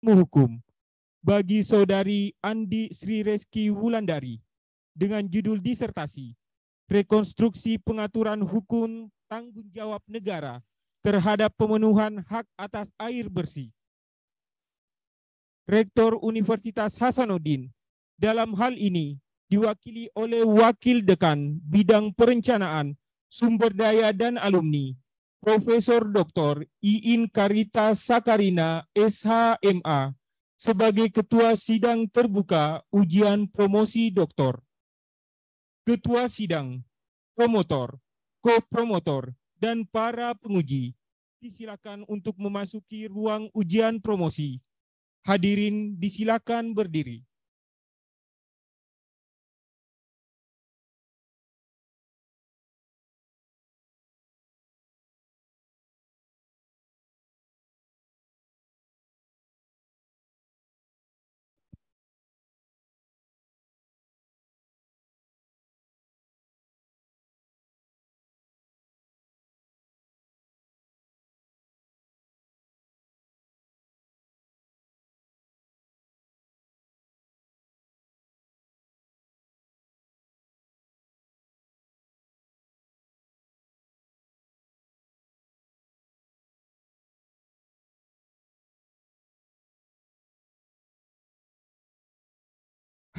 Hukum bagi Saudari Andi Sri Reski Wulandari dengan judul disertasi Rekonstruksi Pengaturan Hukum Tanggung Jawab Negara terhadap Pemenuhan Hak Atas Air Bersih. Rektor Universitas Hasanuddin dalam hal ini diwakili oleh Wakil Dekan Bidang Perencanaan, Sumber Daya dan Alumni, Profesor Dr. Iin Karita Sakarina, SHMA, sebagai Ketua Sidang Terbuka Ujian Promosi Doktor. Ketua Sidang, promotor, ko-promotor, dan para penguji disilakan untuk memasuki ruang ujian promosi. Hadirin disilakan berdiri.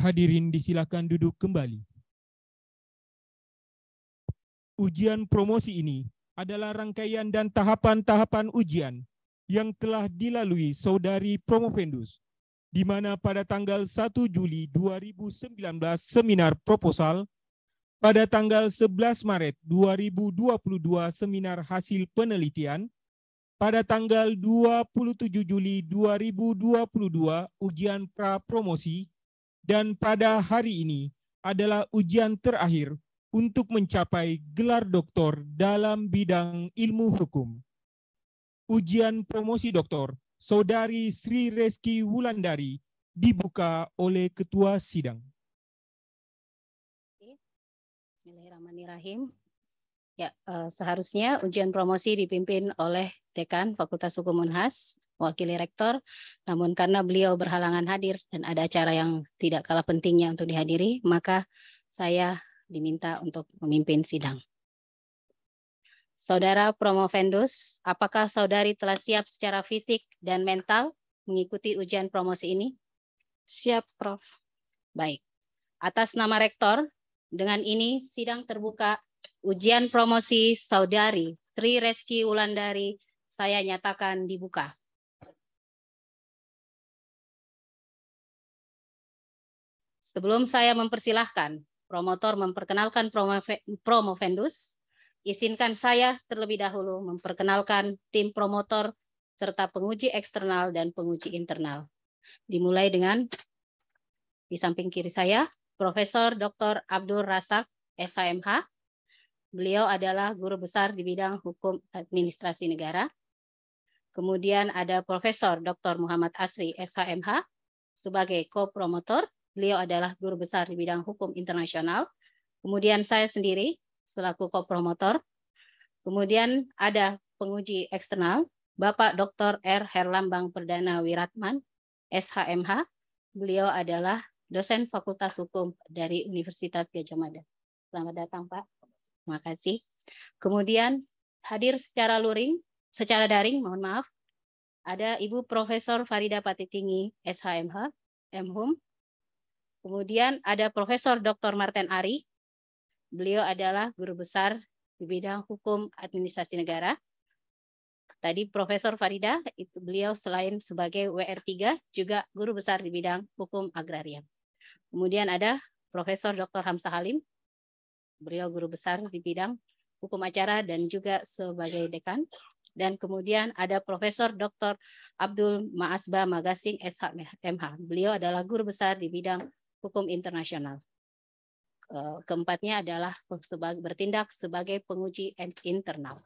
Hadirin disilakan duduk kembali. Ujian promosi ini adalah rangkaian dan tahapan-tahapan ujian yang telah dilalui Saudari Promovendus, di mana pada tanggal 1 Juli 2019 seminar proposal, pada tanggal 11 Maret 2022 seminar hasil penelitian, pada tanggal 27 Juli 2022 ujian pra-promosi, dan pada hari ini adalah ujian terakhir untuk mencapai gelar doktor dalam bidang ilmu hukum. Ujian promosi doktor Saudari Sri Reski Wulandari dibuka oleh Ketua Sidang. Bismillahirrahmanirrahim. Ya, seharusnya ujian promosi dipimpin oleh Dekan Fakultas Hukum Unhas, wakili rektor, namun karena beliau berhalangan hadir dan ada acara yang tidak kalah pentingnya untuk dihadiri, maka saya diminta untuk memimpin sidang. Saudara Promovendus, apakah saudari telah siap secara fisik dan mental mengikuti ujian promosi ini? Siap, Prof. Baik. Atas nama rektor, dengan ini sidang terbuka ujian promosi saudari Sri Reski Wulandari saya nyatakan dibuka. Sebelum saya mempersilahkan promotor memperkenalkan Promovendus, izinkan saya terlebih dahulu memperkenalkan tim promotor serta penguji eksternal dan penguji internal. Dimulai dengan di samping kiri saya, Profesor Dr. Abdul Razak, SHMH. Beliau adalah guru besar di bidang hukum administrasi negara. Kemudian ada Profesor Dr. Muhammad Asri, SHMH, sebagai co-promotor. Beliau adalah guru besar di bidang hukum internasional. Kemudian saya sendiri selaku co-promotor. Kemudian ada penguji eksternal, Bapak Dr. R. Herlambang Perdana Wiratman, SHMH. Beliau adalah dosen Fakultas Hukum dari Universitas Gadjah Mada. Selamat datang, Pak. Terima kasih. Kemudian hadir secara daring, mohon maaf, ada Ibu Profesor Farida Patitinggi, SHMH, MHUM. Kemudian ada Profesor Dr. Marten Ari. Beliau adalah guru besar di bidang hukum administrasi negara. Tadi Profesor Farida, itu beliau selain sebagai WR3 juga guru besar di bidang hukum agraria. Kemudian ada Profesor Dr. Hamzah Halim. Beliau guru besar di bidang hukum acara dan juga sebagai dekan. Dan kemudian ada Profesor Dr. Abdul Ma'asba Magasing, SHMH. Beliau adalah guru besar di bidang hukum internasional. Keempatnya adalah bertindak sebagai penguji internal.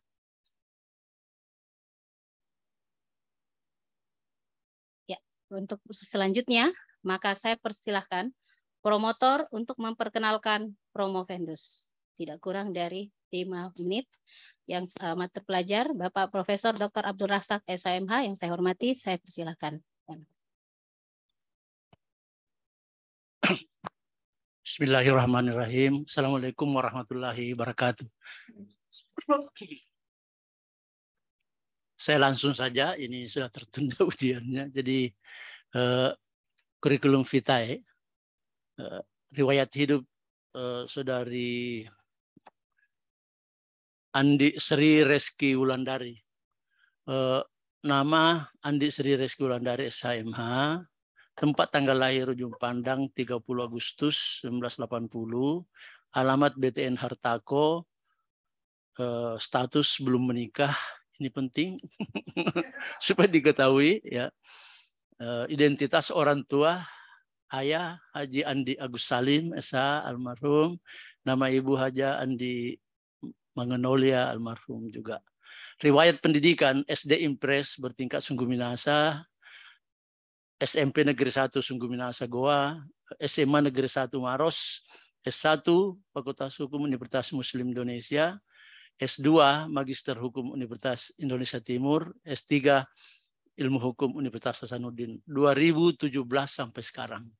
Ya, untuk selanjutnya, maka saya persilahkan promotor untuk memperkenalkan Promovendus. Tidak kurang dari 5 menit. Yang amat terpelajar, Bapak Profesor Dr. Abdul Razak, SHMH, yang saya hormati, saya persilahkan. Bismillahirrahmanirrahim. Assalamualaikum warahmatullahi wabarakatuh. Saya langsung saja, ini sudah tertunda ujiannya. Jadi kurikulum vitae, riwayat hidup saudari Andi Sri Reski Wulandari. Nama Andi Sri Reski Wulandari SHMH. Tempat tanggal lahir ujung pandang 30 Agustus 1980. Alamat BTN Hartako. Status belum menikah. Ini penting supaya diketahui ya. Identitas orang tua, ayah Haji Andi Agus Salim SH almarhum, nama ibu Haja Andi Mangenolia almarhum juga. Riwayat pendidikan SD Impres bertingkat Sungguh Minasa, SMP Negeri 1 Sungguh Minasa Goa, SMA Negeri 1 Maros, S1 Fakultas Hukum Universitas Muslim Indonesia, S2 Magister Hukum Universitas Indonesia Timur, S3 Ilmu Hukum Universitas Hasanuddin 2017 sampai sekarang.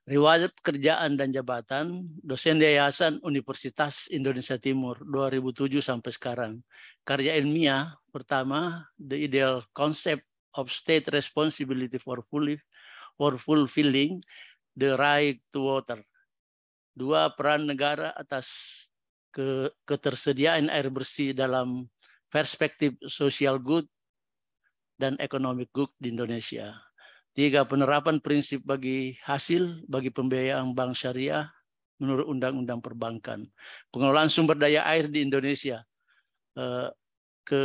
Riwayat pekerjaan dan jabatan, dosen Yayasan Universitas Indonesia Timur 2007 sampai sekarang. Karya ilmiah pertama, The Ideal Concept of State Responsibility for Fulfilling the Right to Water. 2, peran negara atas ketersediaan air bersih dalam perspektif social good dan economic good di Indonesia. 3, penerapan prinsip bagi hasil bagi pembiayaan bank syariah menurut Undang-Undang Perbankan. Pengelolaan sumber daya air di Indonesia. 5,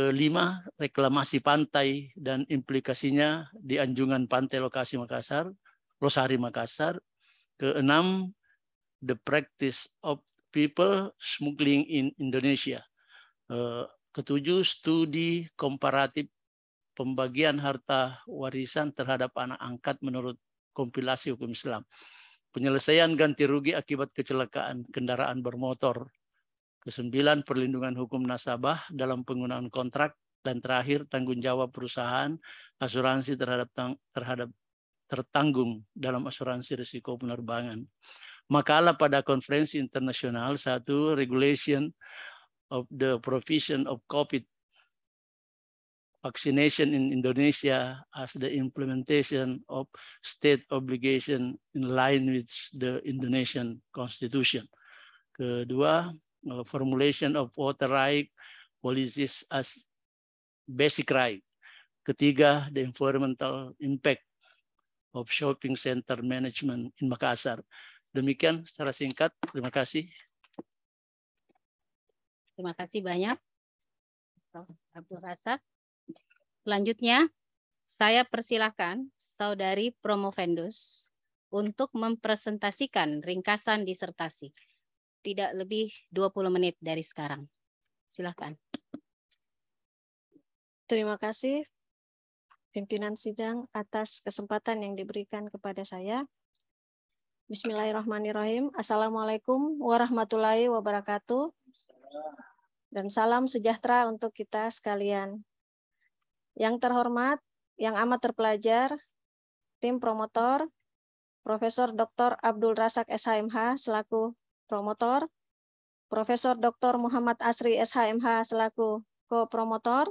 reklamasi pantai dan implikasinya di anjungan pantai lokasi Makassar, Losari Makassar. 6, the practice of people smuggling in Indonesia. 7, studi komparatif pembagian harta warisan terhadap anak angkat menurut kompilasi hukum Islam. Penyelesaian ganti rugi akibat kecelakaan kendaraan bermotor. 9, perlindungan hukum nasabah dalam penggunaan kontrak. Dan terakhir, tanggung jawab perusahaan asuransi terhadap tertanggung dalam asuransi risiko penerbangan. Makalah pada konferensi internasional 1, Regulation of the Provision of COVID Vaccination in Indonesia as the implementation of state obligation in line with the Indonesian Constitution. 2, formulation of water right policies as basic right. 3, the environmental impact of shopping center management in Makassar. Demikian secara singkat. Terima kasih. Terima kasih banyak, Abdul Razak. Selanjutnya, saya persilahkan Saudari Promovendus untuk mempresentasikan ringkasan disertasi. Tidak lebih 20 menit dari sekarang. Silakan. Terima kasih pimpinan sidang atas kesempatan yang diberikan kepada saya. Bismillahirrahmanirrahim. Assalamualaikum warahmatullahi wabarakatuh. Dan salam sejahtera untuk kita sekalian. Yang terhormat, yang amat terpelajar, tim promotor, Profesor Dr. Abdul Razak SHMH selaku promotor, Profesor Dr. Muhammad Asri SHMH selaku ko-promotor,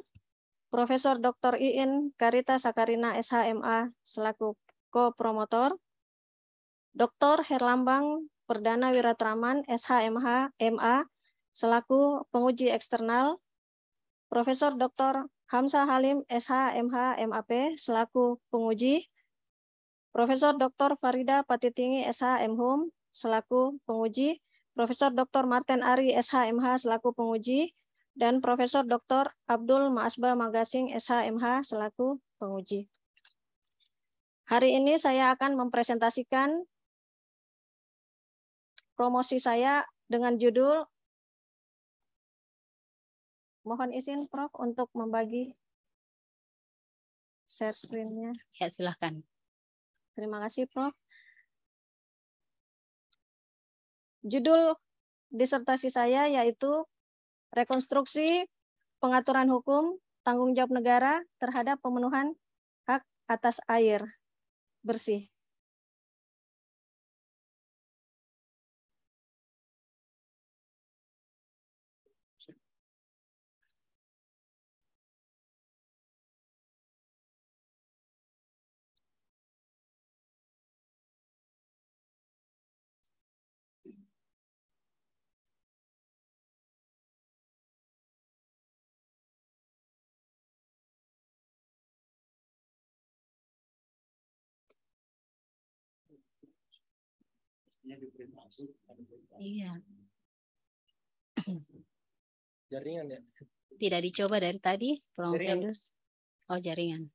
Profesor Dr. Iin Karita Sakarina SHMA selaku ko-promotor, Dr. Herlambang Perdana Wiratraman SHMH MA selaku penguji eksternal, Profesor Dr. Hamzah Halim SHMH MAP selaku penguji, Profesor Dr. Farida Patitingi SHMHUM selaku penguji, Profesor Dr. Martin Ari SHMH selaku penguji, dan Profesor Dr. Abdul Maasba Magasing SHMH selaku penguji. Hari ini saya akan mempresentasikan promosi saya dengan judul, mohon izin Prof untuk membagi share screen-nya. Ya, silahkan. Terima kasih Prof. Judul disertasi saya yaitu rekonstruksi pengaturan hukum tanggung jawab negara terhadap pemenuhan hak atas air bersih. Iya. Jaringan ya? Tidak dicoba dari tadi, Promofendus. Oh, jaringan.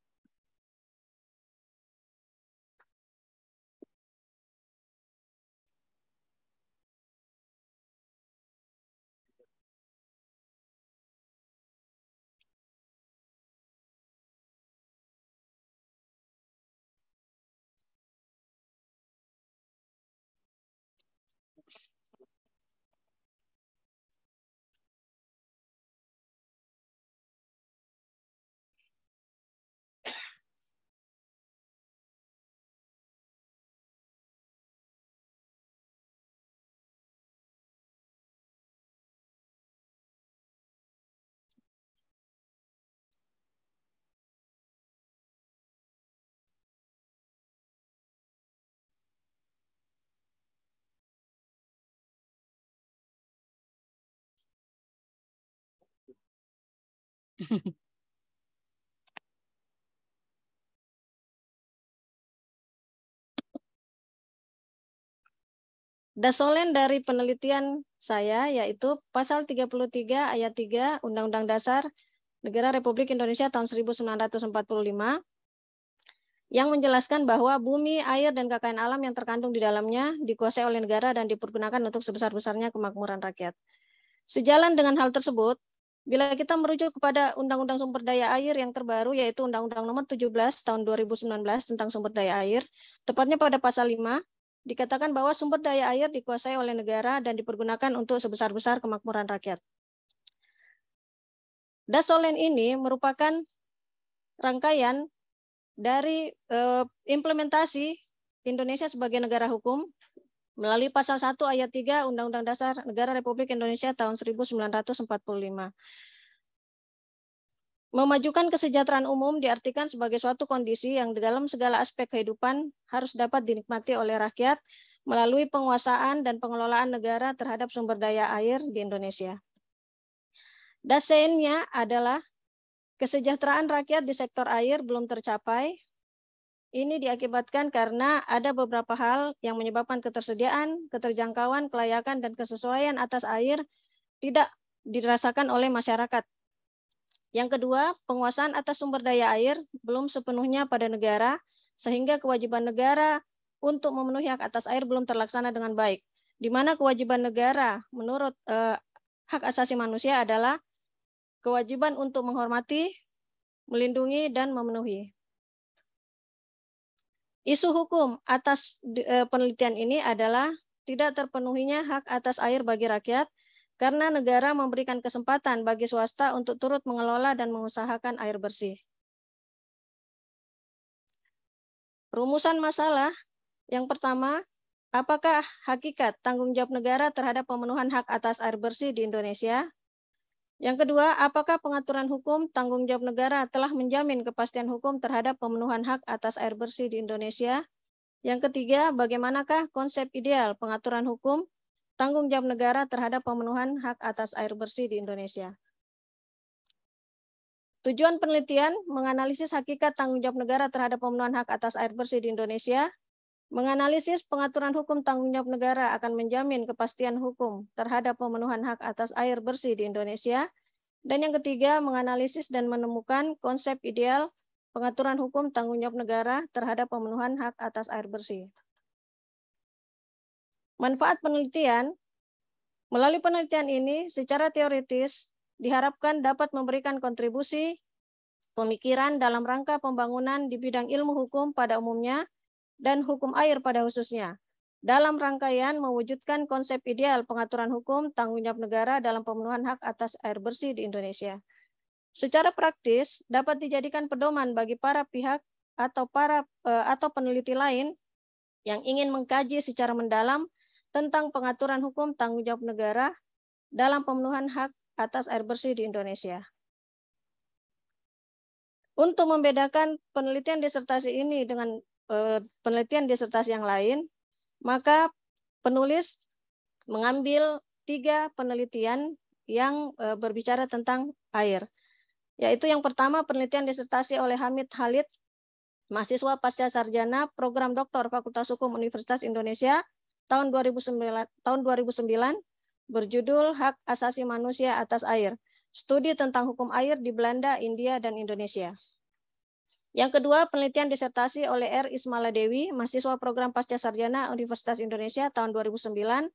Dasolen dari penelitian saya yaitu pasal 33 ayat 3 Undang-Undang Dasar Negara Republik Indonesia tahun 1945 yang menjelaskan bahwa bumi, air, dan kekayaan alam yang terkandung di dalamnya dikuasai oleh negara dan dipergunakan untuk sebesar-besarnya kemakmuran rakyat. Sejalan dengan hal tersebut, bila kita merujuk kepada Undang-Undang Sumber Daya Air yang terbaru yaitu Undang-Undang Nomor 17 tahun 2019 tentang sumber daya air, tepatnya pada pasal 5, dikatakan bahwa sumber daya air dikuasai oleh negara dan dipergunakan untuk sebesar-besar kemakmuran rakyat. Dasolen ini merupakan rangkaian dari implementasi Indonesia sebagai negara hukum melalui pasal 1 ayat 3 Undang-Undang Dasar Negara Republik Indonesia tahun 1945. Memajukan kesejahteraan umum diartikan sebagai suatu kondisi yang di dalam segala aspek kehidupan harus dapat dinikmati oleh rakyat melalui penguasaan dan pengelolaan negara terhadap sumber daya air di Indonesia. Dasennya adalah kesejahteraan rakyat di sektor air belum tercapai. Ini diakibatkan karena ada beberapa hal yang menyebabkan ketersediaan, keterjangkauan, kelayakan, dan kesesuaian atas air tidak dirasakan oleh masyarakat. Yang kedua, penguasaan atas sumber daya air belum sepenuhnya pada negara, sehingga kewajiban negara untuk memenuhi hak atas air belum terlaksana dengan baik. Di mana kewajiban negara menurut hak asasi manusia adalah kewajiban untuk menghormati, melindungi, dan memenuhi. Isu hukum atas penelitian ini adalah tidak terpenuhinya hak atas air bagi rakyat, karena negara memberikan kesempatan bagi swasta untuk turut mengelola dan mengusahakan air bersih. Rumusan masalah yang pertama, apakah hakikat tanggung jawab negara terhadap pemenuhan hak atas air bersih di Indonesia? Yang kedua, apakah pengaturan hukum tanggung jawab negara telah menjamin kepastian hukum terhadap pemenuhan hak atas air bersih di Indonesia? Yang ketiga, bagaimanakah konsep ideal pengaturan hukum tanggung jawab negara terhadap pemenuhan hak atas air bersih di Indonesia? Tujuan penelitian menganalisis hakikat tanggung jawab negara terhadap pemenuhan hak atas air bersih di Indonesia, menganalisis pengaturan hukum tanggung jawab negara akan menjamin kepastian hukum terhadap pemenuhan hak atas air bersih di Indonesia, dan yang ketiga, menganalisis dan menemukan konsep ideal pengaturan hukum tanggung jawab negara terhadap pemenuhan hak atas air bersih. Manfaat penelitian, melalui penelitian ini secara teoritis diharapkan dapat memberikan kontribusi pemikiran dalam rangka pembangunan di bidang ilmu hukum pada umumnya dan hukum air pada khususnya, dalam rangkaian mewujudkan konsep ideal pengaturan hukum tanggung jawab negara dalam pemenuhan hak atas air bersih di Indonesia. Secara praktis dapat dijadikan pedoman bagi para pihak atau peneliti lain yang ingin mengkaji secara mendalam tentang pengaturan hukum tanggung jawab negara dalam pemenuhan hak atas air bersih di Indonesia. Untuk membedakan penelitian disertasi ini dengan penelitian disertasi yang lain, maka penulis mengambil 3 penelitian yang berbicara tentang air. Yaitu yang pertama penelitian disertasi oleh Hamid Khalid, mahasiswa pasca sarjana program doktor Fakultas Hukum Universitas Indonesia tahun 2009 berjudul Hak Asasi Manusia Atas Air, studi tentang hukum air di Belanda, India, dan Indonesia. Yang kedua, penelitian disertasi oleh R. Ismala Dewi, mahasiswa program Pasca Sarjana Universitas Indonesia tahun 2009,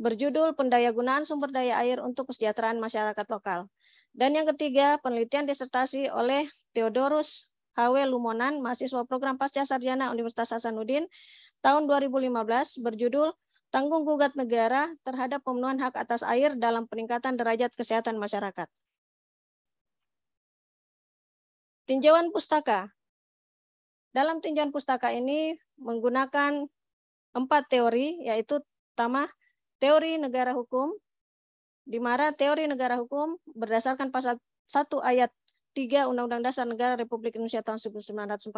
berjudul Pendayagunaan Sumber Daya Air untuk Kesejahteraan Masyarakat Lokal. Dan yang ketiga, penelitian disertasi oleh Theodorus H.W. Lumonan, mahasiswa program Pasca Sarjana Universitas Hasanuddin tahun 2015, berjudul Tanggung Gugat Negara terhadap Pemenuhan Hak Atas Air dalam Peningkatan Derajat Kesehatan Masyarakat. Tinjauan pustaka. Dalam tinjauan pustaka ini menggunakan 4 teori, yaitu pertama, teori negara hukum, di mana teori negara hukum berdasarkan pasal 1 ayat 3 Undang-Undang Dasar Negara Republik Indonesia tahun 1945,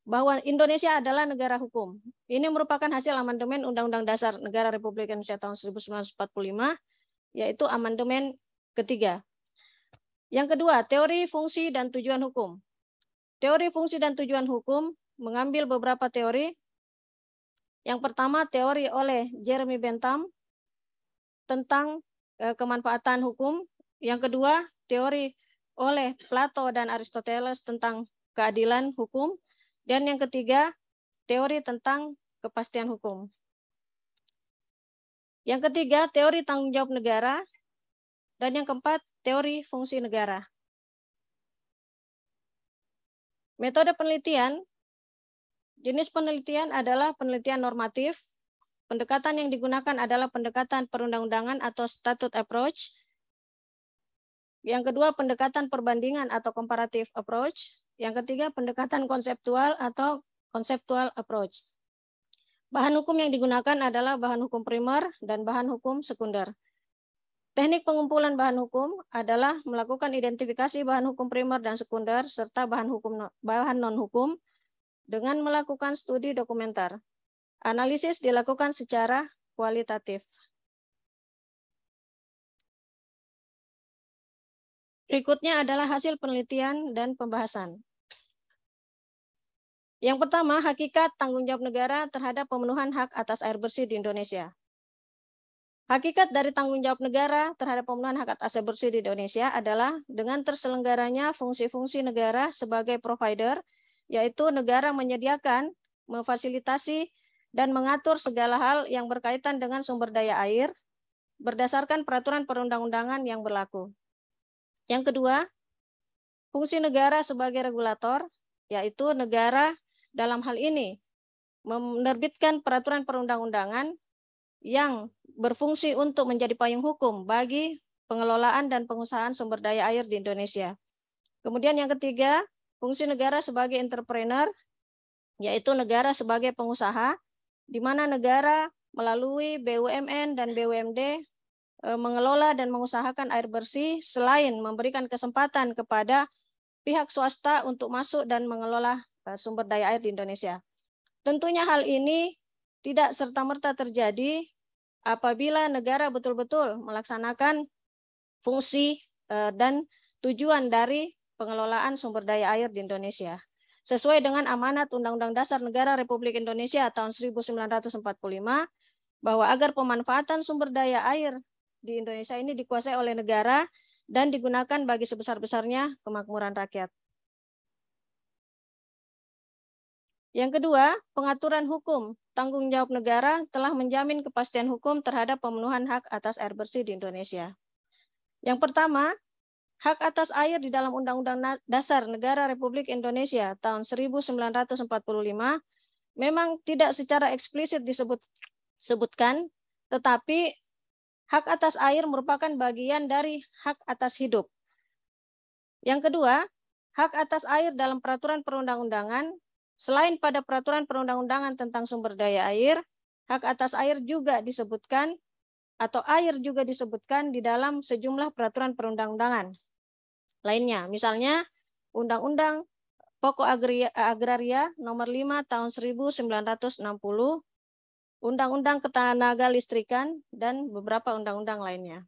bahwa Indonesia adalah negara hukum. Ini merupakan hasil amandemen Undang-Undang Dasar Negara Republik Indonesia tahun 1945, yaitu amandemen ketiga. Yang kedua, teori fungsi dan tujuan hukum. Teori fungsi dan tujuan hukum mengambil beberapa teori. Yang pertama, teori oleh Jeremy Bentham tentang kemanfaatan hukum. Yang kedua, teori oleh Plato dan Aristoteles tentang keadilan hukum. Dan yang ketiga, teori tentang kepastian hukum. Yang ketiga, teori tanggung jawab negara. Dan yang keempat, teori fungsi negara. Metode penelitian, jenis penelitian adalah penelitian normatif. Pendekatan yang digunakan adalah pendekatan perundang-undangan atau statute approach. Yang kedua, pendekatan perbandingan atau comparative approach. Yang ketiga, pendekatan konseptual atau conceptual approach. Bahan hukum yang digunakan adalah bahan hukum primer dan bahan hukum sekunder. Teknik pengumpulan bahan hukum adalah melakukan identifikasi bahan hukum primer dan sekunder serta bahan non-hukum dengan melakukan studi dokumenter. Analisis dilakukan secara kualitatif. Berikutnya adalah hasil penelitian dan pembahasan. Yang pertama, hakikat tanggung jawab negara terhadap pemenuhan hak atas air bersih di Indonesia. Hakikat dari tanggung jawab negara terhadap pemenuhan hak atas air bersih di Indonesia adalah dengan terselenggaranya fungsi-fungsi negara sebagai provider, yaitu negara menyediakan, memfasilitasi, dan mengatur segala hal yang berkaitan dengan sumber daya air berdasarkan peraturan perundang-undangan yang berlaku. Yang kedua, fungsi negara sebagai regulator, yaitu negara dalam hal ini menerbitkan peraturan perundang-undangan yang berfungsi untuk menjadi payung hukum bagi pengelolaan dan pengusahaan sumber daya air di Indonesia. Kemudian yang ketiga, fungsi negara sebagai entrepreneur, yaitu negara sebagai pengusaha, di mana negara melalui BUMN dan BUMD mengelola dan mengusahakan air bersih selain memberikan kesempatan kepada pihak swasta untuk masuk dan mengelola sumber daya air di Indonesia. Tentunya hal ini tidak serta-merta terjadi apabila negara betul-betul melaksanakan fungsi dan tujuan dari pengelolaan sumber daya air di Indonesia. Sesuai dengan amanat Undang-Undang Dasar Negara Republik Indonesia tahun 1945, bahwa agar pemanfaatan sumber daya air di Indonesia ini dikuasai oleh negara dan digunakan bagi sebesar-besarnya kemakmuran rakyat. Yang kedua, pengaturan hukum tanggung jawab negara telah menjamin kepastian hukum terhadap pemenuhan hak atas air bersih di Indonesia. Yang pertama, hak atas air di dalam Undang-Undang Dasar Negara Republik Indonesia tahun 1945 memang tidak secara eksplisit disebutkan, tetapi hak atas air merupakan bagian dari hak atas hidup. Yang kedua, hak atas air dalam peraturan perundang-undangan, selain pada peraturan perundang-undangan tentang sumber daya air, hak atas air juga disebutkan atau air juga disebutkan di dalam sejumlah peraturan perundang-undangan lainnya. Misalnya Undang-Undang Pokok Agraria Nomor 5 Tahun 1960, Undang-Undang Ketenaga Listrikan, dan beberapa undang-undang lainnya.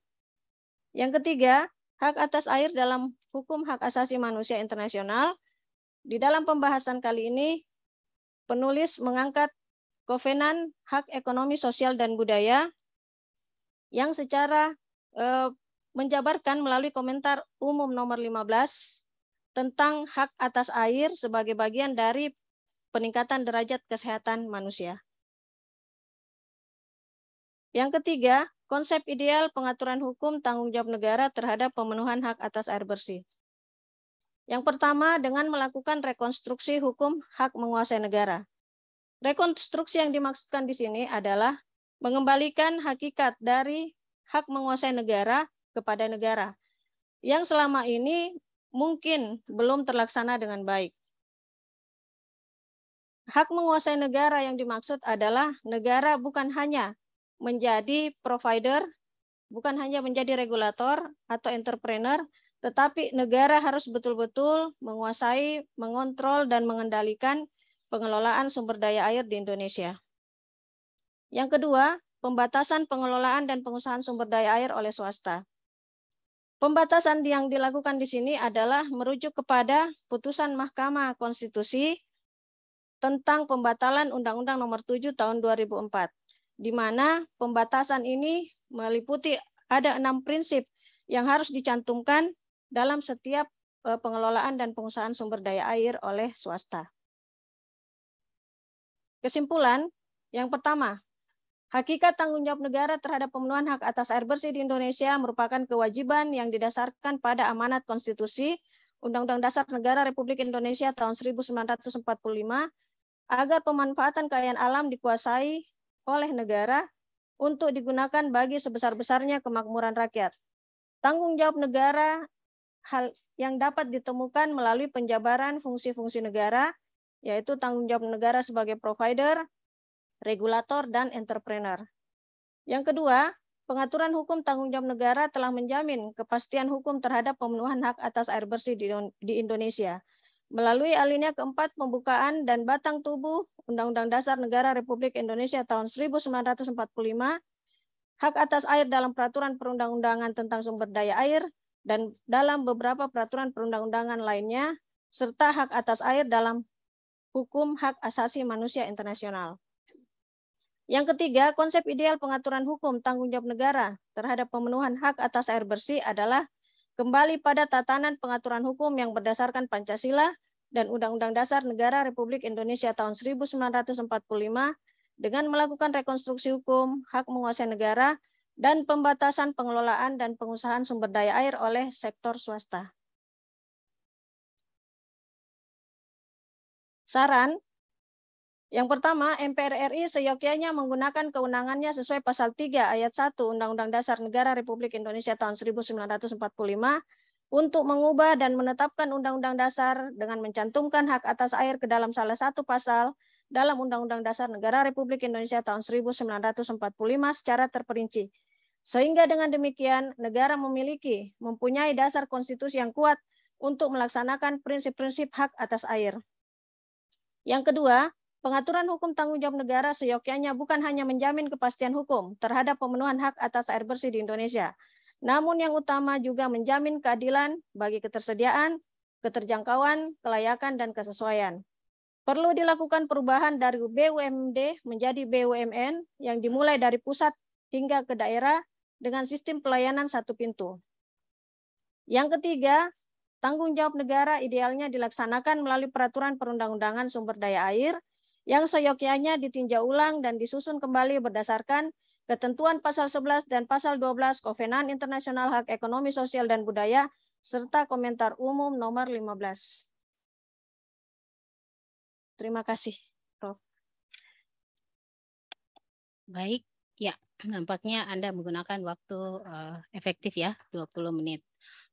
Yang ketiga, hak atas air dalam hukum hak asasi manusia internasional. Di dalam pembahasan kali ini, penulis mengangkat Kovenan Hak Ekonomi Sosial dan Budaya yang secara menjabarkan melalui komentar umum nomor 15 tentang hak atas air sebagai bagian dari peningkatan derajat kesehatan manusia. Yang ketiga, konsep ideal pengaturan hukum tanggung jawab negara terhadap pemenuhan hak atas air bersih. Yang pertama, dengan melakukan rekonstruksi hukum hak menguasai negara. Rekonstruksi yang dimaksudkan di sini adalah mengembalikan hakikat dari hak menguasai negara kepada negara, yang selama ini mungkin belum terlaksana dengan baik. Hak menguasai negara yang dimaksud adalah negara bukan hanya menjadi provider, bukan hanya menjadi regulator atau entrepreneur, tetapi negara harus betul-betul menguasai, mengontrol, dan mengendalikan pengelolaan sumber daya air di Indonesia. Yang kedua, pembatasan pengelolaan dan pengusahaan sumber daya air oleh swasta. Pembatasan yang dilakukan di sini adalah merujuk kepada putusan Mahkamah Konstitusi tentang pembatalan Undang-Undang Nomor 7 Tahun 2004, di mana pembatasan ini meliputi ada 6 prinsip yang harus dicantumkan dalam setiap pengelolaan dan pengusahaan sumber daya air oleh swasta. Kesimpulan, yang pertama, hakikat tanggung jawab negara terhadap pemenuhan hak atas air bersih di Indonesia merupakan kewajiban yang didasarkan pada amanat konstitusi Undang-Undang Dasar Negara Republik Indonesia tahun 1945 agar pemanfaatan kekayaan alam dikuasai oleh negara untuk digunakan bagi sebesar-besarnya kemakmuran rakyat. Tanggung jawab negara hal yang dapat ditemukan melalui penjabaran fungsi-fungsi negara, yaitu tanggung jawab negara sebagai provider, regulator, dan entrepreneur. Yang kedua, pengaturan hukum tanggung jawab negara telah menjamin kepastian hukum terhadap pemenuhan hak atas air bersih di Indonesia. Melalui alinea keempat pembukaan dan batang tubuh Undang-Undang Dasar Negara Republik Indonesia tahun 1945, hak atas air dalam peraturan perundang-undangan tentang sumber daya air dan dalam beberapa peraturan perundang-undangan lainnya, serta hak atas air dalam hukum hak asasi manusia internasional. Yang ketiga, konsep ideal pengaturan hukum tanggung jawab negara terhadap pemenuhan hak atas air bersih adalah kembali pada tatanan pengaturan hukum yang berdasarkan Pancasila dan Undang-Undang Dasar Negara Republik Indonesia tahun 1945 dengan melakukan rekonstruksi hukum hak menguasai negara dan pembatasan pengelolaan dan pengusahaan sumber daya air oleh sektor swasta. Saran, yang pertama, MPR RI seyogyanya menggunakan kewenangannya sesuai pasal 3 ayat 1 Undang-Undang Dasar Negara Republik Indonesia tahun 1945 untuk mengubah dan menetapkan Undang-Undang Dasar dengan mencantumkan hak atas air ke dalam salah satu pasal dalam Undang-Undang Dasar Negara Republik Indonesia tahun 1945 secara terperinci. Sehingga dengan demikian, negara mempunyai dasar konstitusi yang kuat untuk melaksanakan prinsip-prinsip hak atas air. Yang kedua, pengaturan hukum tanggung jawab negara seyogyanya bukan hanya menjamin kepastian hukum terhadap pemenuhan hak atas air bersih di Indonesia, namun yang utama juga menjamin keadilan bagi ketersediaan, keterjangkauan, kelayakan, dan kesesuaian. Perlu dilakukan perubahan dari BUMD menjadi BUMN yang dimulai dari pusat hingga ke daerah dengan sistem pelayanan satu pintu. Yang ketiga, tanggung jawab negara idealnya dilaksanakan melalui peraturan perundang-undangan sumber daya air yang seyogyanya ditinjau ulang dan disusun kembali berdasarkan ketentuan pasal 11 dan pasal 12 Kovenan Internasional Hak Ekonomi Sosial dan Budaya serta komentar umum nomor 15. Terima kasih, Prof. Baik, ya, nampaknya Anda menggunakan waktu efektif ya, 20 menit.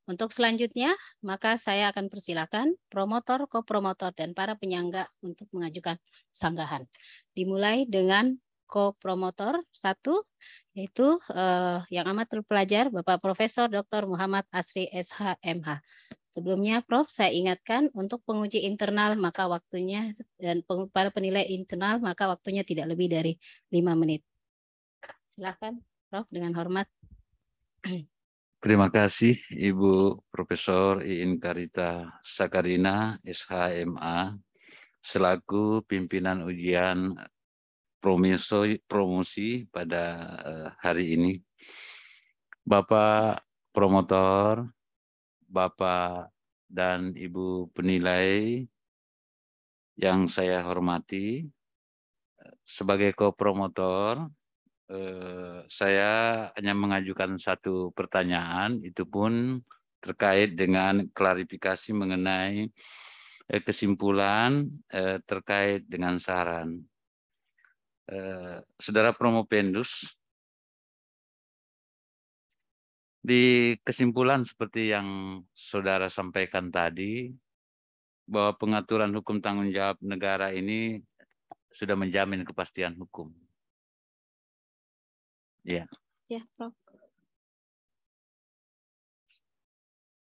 Untuk selanjutnya, maka saya akan persilakan promotor, kopromotor, dan para penyangga untuk mengajukan sanggahan. Dimulai dengan kopromotor 1, yaitu yang amat terpelajar, Bapak Profesor Dr. Muhammad Asri SH.MH. Sebelumnya, Prof, saya ingatkan untuk penguji internal maka waktunya dan para penilai internal maka waktunya tidak lebih dari 5 menit. Silakan, Prof, dengan hormat. Terima kasih Ibu Profesor Iin Karita Sakarina, SH.MA, selaku pimpinan ujian promosi pada hari ini. Bapak promotor, Bapak dan Ibu penilai yang saya hormati, sebagai kopromotor, saya hanya mengajukan satu pertanyaan, itu pun terkait dengan klarifikasi mengenai kesimpulan terkait dengan saran. Saudara Promopendus, di kesimpulan seperti yang saudara sampaikan tadi, bahwa pengaturan hukum tanggung jawab negara ini sudah menjamin kepastian hukum. Ya. Ya, Prof.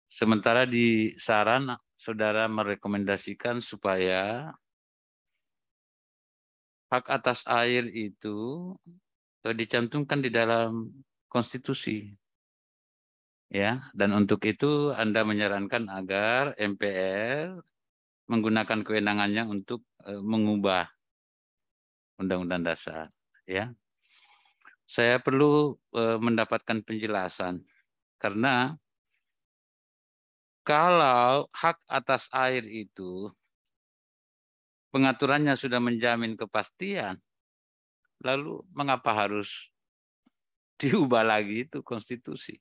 Sementara di saran, saudara merekomendasikan supaya hak atas air itu dicantumkan di dalam konstitusi. Ya, dan untuk itu Anda menyarankan agar MPR menggunakan kewenangannya untuk mengubah Undang-Undang Dasar, ya. Saya perlu mendapatkan penjelasan karena kalau hak atas air itu pengaturannya sudah menjamin kepastian, lalu mengapa harus diubah lagi itu konstitusi?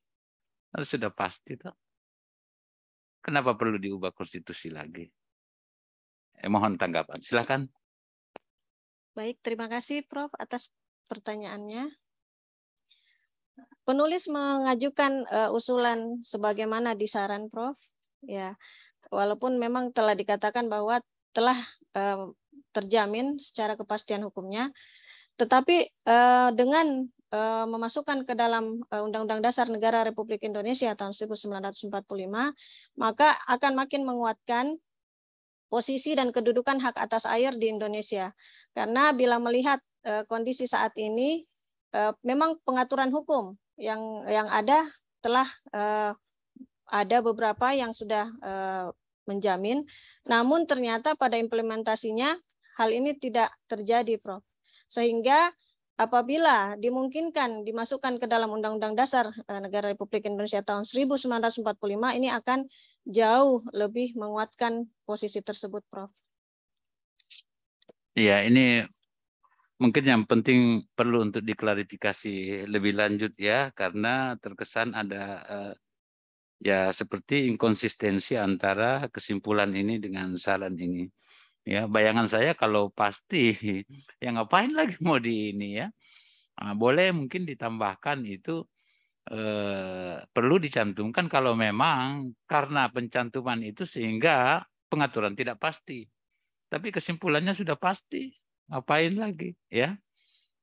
Harus sudah pasti toh. Kenapa perlu diubah konstitusi lagi? Mohon tanggapan. Silakan. Baik, terima kasih Prof atas pertanyaannya. Penulis mengajukan usulan sebagaimana di saran Prof. Ya, walaupun memang telah dikatakan bahwa telah terjamin secara kepastian hukumnya, tetapi dengan memasukkan ke dalam Undang-Undang Dasar Negara Republik Indonesia tahun 1945, maka akan makin menguatkan posisi dan kedudukan hak atas air di Indonesia. Karena bila melihat kondisi saat ini, memang pengaturan hukum yang ada telah ada beberapa yang sudah menjamin, namun ternyata pada implementasinya hal ini tidak terjadi, Prof. Sehingga apabila dimungkinkan dimasukkan ke dalam Undang-Undang Dasar Negara Republik Indonesia tahun 1945, ini akan jauh lebih menguatkan posisi tersebut, Prof. Iya, ini mungkin yang penting perlu untuk diklarifikasi lebih lanjut ya, karena terkesan ada ya seperti inkonsistensi antara kesimpulan ini dengan saran ini. Ya, bayangan saya kalau pasti ya ngapain lagi mau di ini ya. Nah, boleh mungkin ditambahkan itu perlu dicantumkan kalau memang karena pencantuman itu sehingga pengaturan tidak pasti. Tapi kesimpulannya sudah pasti. Ngapain lagi ya?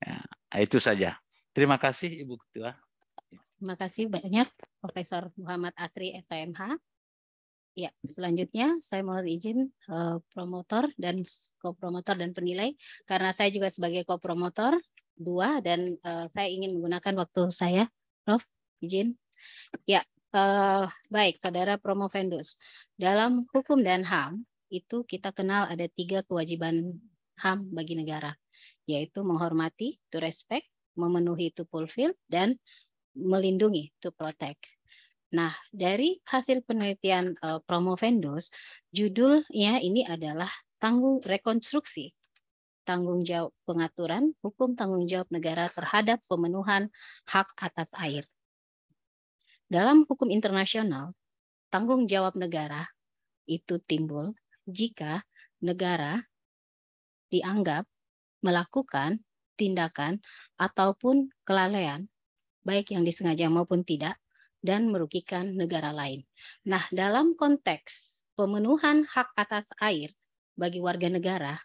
Ya, itu saja. Terima kasih Ibu Ketua. Terima kasih banyak Profesor Muhammad Asri FMH. Ya, selanjutnya saya mohon izin promotor dan kopromotor dan penilai, karena saya juga sebagai kopromotor 2 dan saya ingin menggunakan waktu saya, Prof. Izin. Ya, baik Saudara Promovendus. Dalam hukum dan HAM itu kita kenal ada 3 kewajiban HAM bagi negara, yaitu menghormati, to respect, memenuhi, to fulfill, dan melindungi, to protect. Nah, dari hasil penelitian Promovendus, judulnya ini adalah rekonstruksi tanggung jawab pengaturan hukum tanggung jawab negara terhadap pemenuhan hak atas air. Dalam hukum internasional, tanggung jawab negara itu timbul jika negara dianggap melakukan tindakan ataupun kelalaian, baik yang disengaja maupun tidak, dan merugikan negara lain. Nah, dalam konteks pemenuhan hak atas air bagi warga negara,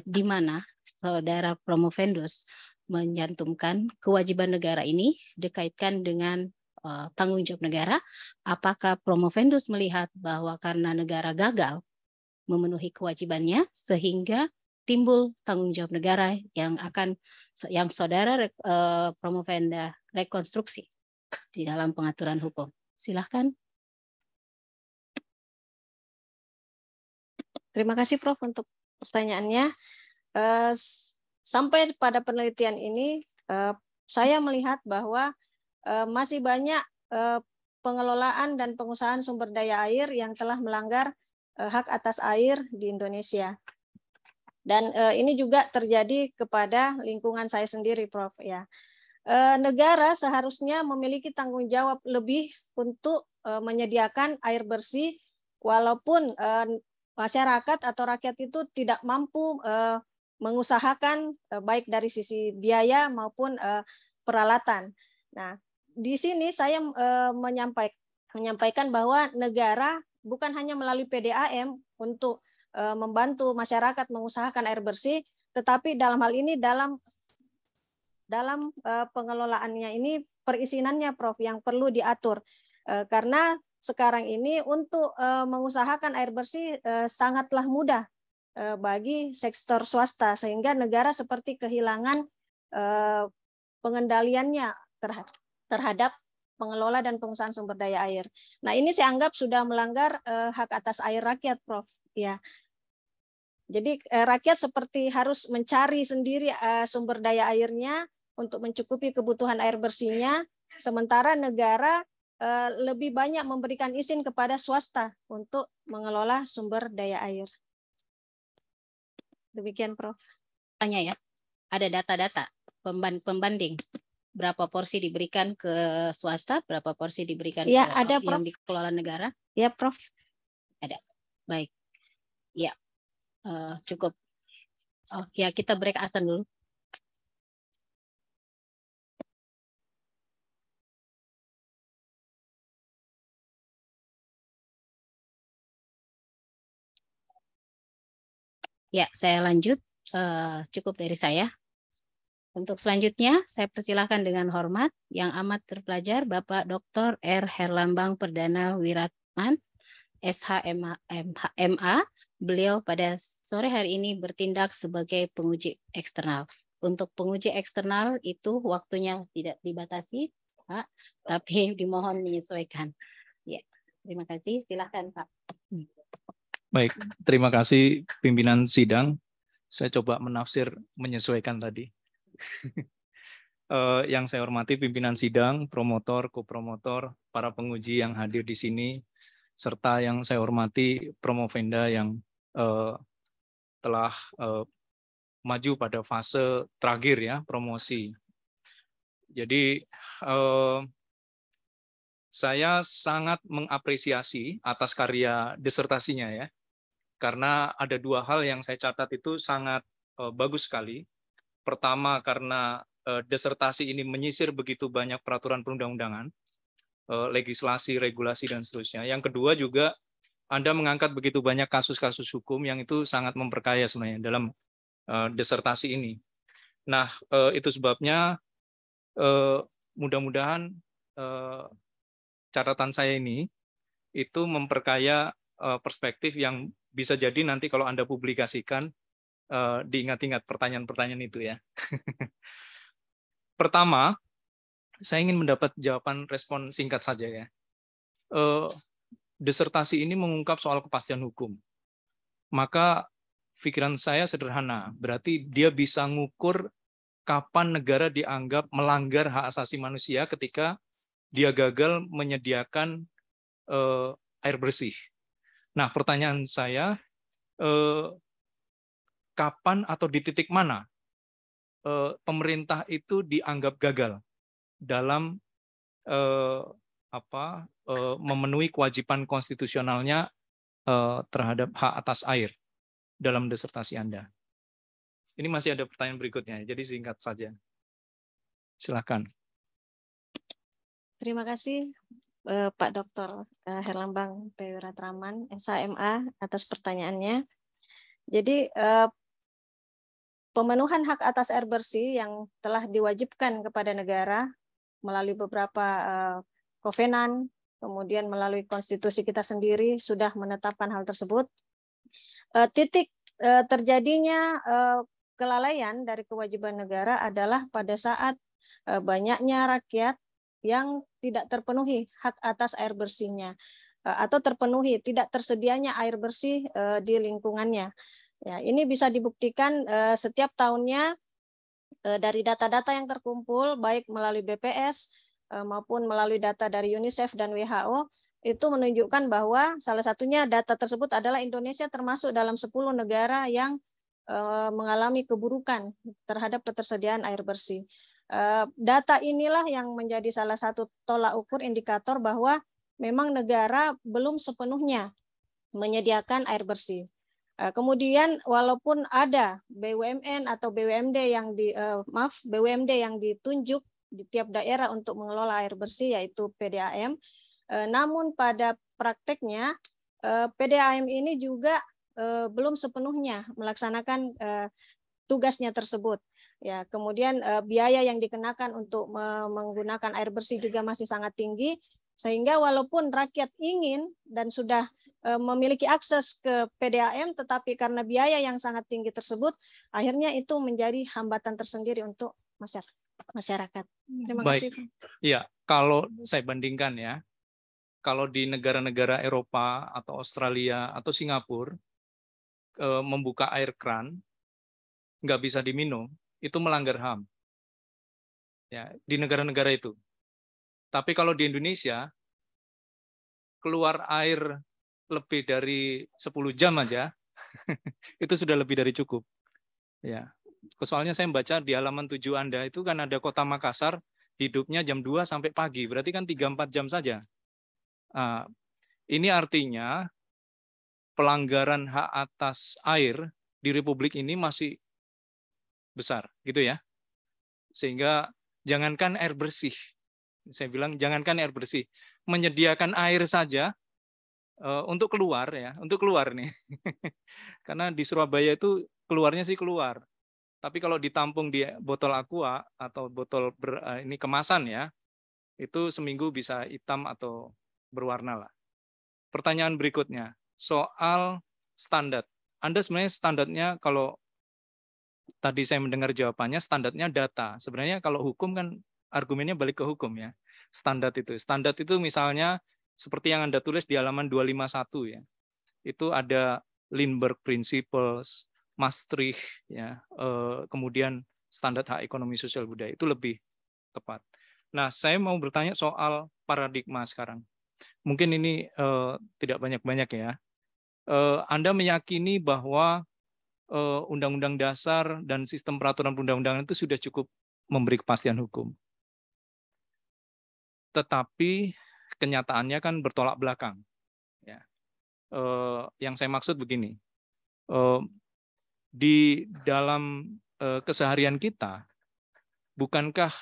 di mana Saudara Promovendus menyantumkan kewajiban negara ini dikaitkan dengan tanggung jawab negara, apakah Promovendus melihat bahwa karena negara gagal memenuhi kewajibannya sehingga timbul tanggung jawab negara yang Saudara Promovenda rekonstruksi di dalam pengaturan hukum? Silahkan. Terima kasih Prof untuk pertanyaannya. sampai pada penelitian ini saya melihat bahwa masih banyak pengelolaan dan pengusahaan sumber daya air yang telah melanggar hak atas air di Indonesia. Dan ini juga terjadi kepada lingkungan saya sendiri, Prof. Ya, negara seharusnya memiliki tanggung jawab lebih untuk menyediakan air bersih, walaupun masyarakat atau rakyat itu tidak mampu mengusahakan baik dari sisi biaya maupun peralatan. Nah, di sini saya menyampaikan bahwa negara bukan hanya melalui PDAM untuk membantu masyarakat mengusahakan air bersih, tetapi dalam hal ini dalam pengelolaannya ini perizinannya, Prof, yang perlu diatur. Karena sekarang ini untuk mengusahakan air bersih sangatlah mudah bagi sektor swasta, sehingga negara seperti kehilangan pengendaliannya terhadap pengelola dan pengusahaan sumber daya air. Nah, ini saya anggap sudah melanggar hak atas air rakyat, Prof. Ya, jadi rakyat seperti harus mencari sendiri sumber daya airnya untuk mencukupi kebutuhan air bersihnya, sementara negara lebih banyak memberikan izin kepada swasta untuk mengelola sumber daya air. Demikian, Prof. Tanya ya, ada data-data pembanding berapa porsi diberikan ke swasta, berapa porsi diberikan ya, ke ada, yang Prof. dikelola negara? Ya, Prof. Ada. Baik. Ya, cukup. Ya, kita break azan dulu. Ya, saya lanjut. Cukup dari saya. Untuk selanjutnya, saya persilahkan dengan hormat yang amat terpelajar Bapak Dr. R. Herlambang Perdana Wiratman, SHMA. Beliau pada sore hari ini bertindak sebagai penguji eksternal. Untuk penguji eksternal itu waktunya tidak dibatasi, Pak, tapi dimohon menyesuaikan. Ya, terima kasih. Silakan, Pak. Baik, terima kasih pimpinan sidang. Saya coba menafsir menyesuaikan tadi. Yang saya hormati pimpinan sidang, promotor, kopromotor, para penguji yang hadir di sini, serta yang saya hormati Promovenda yang telah maju pada fase terakhir ya, promosi. Jadi saya sangat mengapresiasi atas karya disertasinya ya, karena ada dua hal yang saya catat itu sangat bagus sekali. Pertama, karena disertasi ini menyisir begitu banyak peraturan perundang-undangan, legislasi, regulasi, dan seterusnya. Yang kedua juga, Anda mengangkat begitu banyak kasus-kasus hukum yang itu sangat memperkaya sebenarnya dalam disertasi ini. Nah, itu sebabnya mudah-mudahan catatan saya ini itu memperkaya perspektif yang bisa jadi nanti kalau Anda publikasikan, diingat-ingat pertanyaan-pertanyaan itu ya. Pertama, saya ingin mendapat jawaban respon singkat saja ya. Disertasi ini mengungkap soal kepastian hukum. Maka pikiran saya sederhana, berarti dia bisa ngukur kapan negara dianggap melanggar hak asasi manusia ketika dia gagal menyediakan air bersih. Nah, pertanyaan saya, kapan atau di titik mana pemerintah itu dianggap gagal dalam memenuhi kewajiban konstitusionalnya terhadap hak atas air dalam disertasi Anda? Ini masih ada pertanyaan berikutnya, jadi singkat saja. Silakan. Terima kasih Pak Dr. Herlambang P. Wiratman, SHMA, atas pertanyaannya. Jadi pemenuhan hak atas air bersih yang telah diwajibkan kepada negara melalui beberapa kovenan, kemudian melalui konstitusi kita sendiri sudah menetapkan hal tersebut. Titik terjadinya kelalaian dari kewajiban negara adalah pada saat banyaknya rakyat yang tidak terpenuhi hak atas air bersihnya, atau terpenuhi tidak tersedianya air bersih di lingkungannya. Ya, ini bisa dibuktikan setiap tahunnya dari data-data yang terkumpul baik melalui BPS maupun melalui data dari UNICEF dan WHO itu menunjukkan bahwa salah satunya data tersebut adalah Indonesia termasuk dalam 10 negara yang mengalami keburukan terhadap ketersediaan air bersih. Data inilah yang menjadi salah satu tolak ukur indikator bahwa memang negara belum sepenuhnya menyediakan air bersih. Kemudian walaupun ada BUMN atau BUMD yang ditunjuk di tiap daerah untuk mengelola air bersih yaitu PDAM, namun pada prakteknya PDAM ini juga belum sepenuhnya melaksanakan tugasnya tersebut. Ya, kemudian biaya yang dikenakan untuk menggunakan air bersih juga masih sangat tinggi, sehingga walaupun rakyat ingin dan sudah memiliki akses ke PDAM, tetapi karena biaya yang sangat tinggi tersebut, akhirnya itu menjadi hambatan tersendiri untuk masyarakat. Terima kasih. Iya, kalau saya bandingkan ya, kalau di negara-negara Eropa atau Australia atau Singapura membuka air kran nggak bisa diminum, itu melanggar HAM. Ya, di negara-negara itu. Tapi kalau di Indonesia keluar air lebih dari 10 jam aja, itu sudah lebih dari cukup. Ya, soalnya saya baca di halaman 7 Anda itu kan ada Kota Makassar, hidupnya jam 2 sampai pagi, berarti kan 3-4 jam saja. Nah, ini artinya pelanggaran hak atas air di Republik ini masih besar, gitu ya. Sehingga jangankan air bersih, saya bilang jangankan air bersih, menyediakan air saja untuk keluar ya, untuk keluar nih. Karena di Surabaya itu keluarnya sih keluar. Tapi kalau ditampung di botol aqua atau botol ini kemasan ya, itu seminggu bisa hitam atau berwarna lah. Pertanyaan berikutnya, soal standar. Anda sebenarnya standarnya kalau tadi saya mendengar jawabannya standarnya data. Sebenarnya kalau hukum kan argumennya balik ke hukum ya. Standar itu misalnya seperti yang Anda tulis di halaman 251 ya. Itu ada Lindbergh Principles, Maastricht ya, kemudian standar hak ekonomi sosial budaya itu lebih tepat. Nah, saya mau bertanya soal paradigma sekarang. Mungkin ini tidak banyak-banyak ya. Anda meyakini bahwa Undang-Undang Dasar dan sistem peraturan perundang-undangan itu sudah cukup memberi kepastian hukum. Tetapi kenyataannya kan bertolak belakang. Ya. Yang saya maksud begini, di dalam keseharian kita, bukankah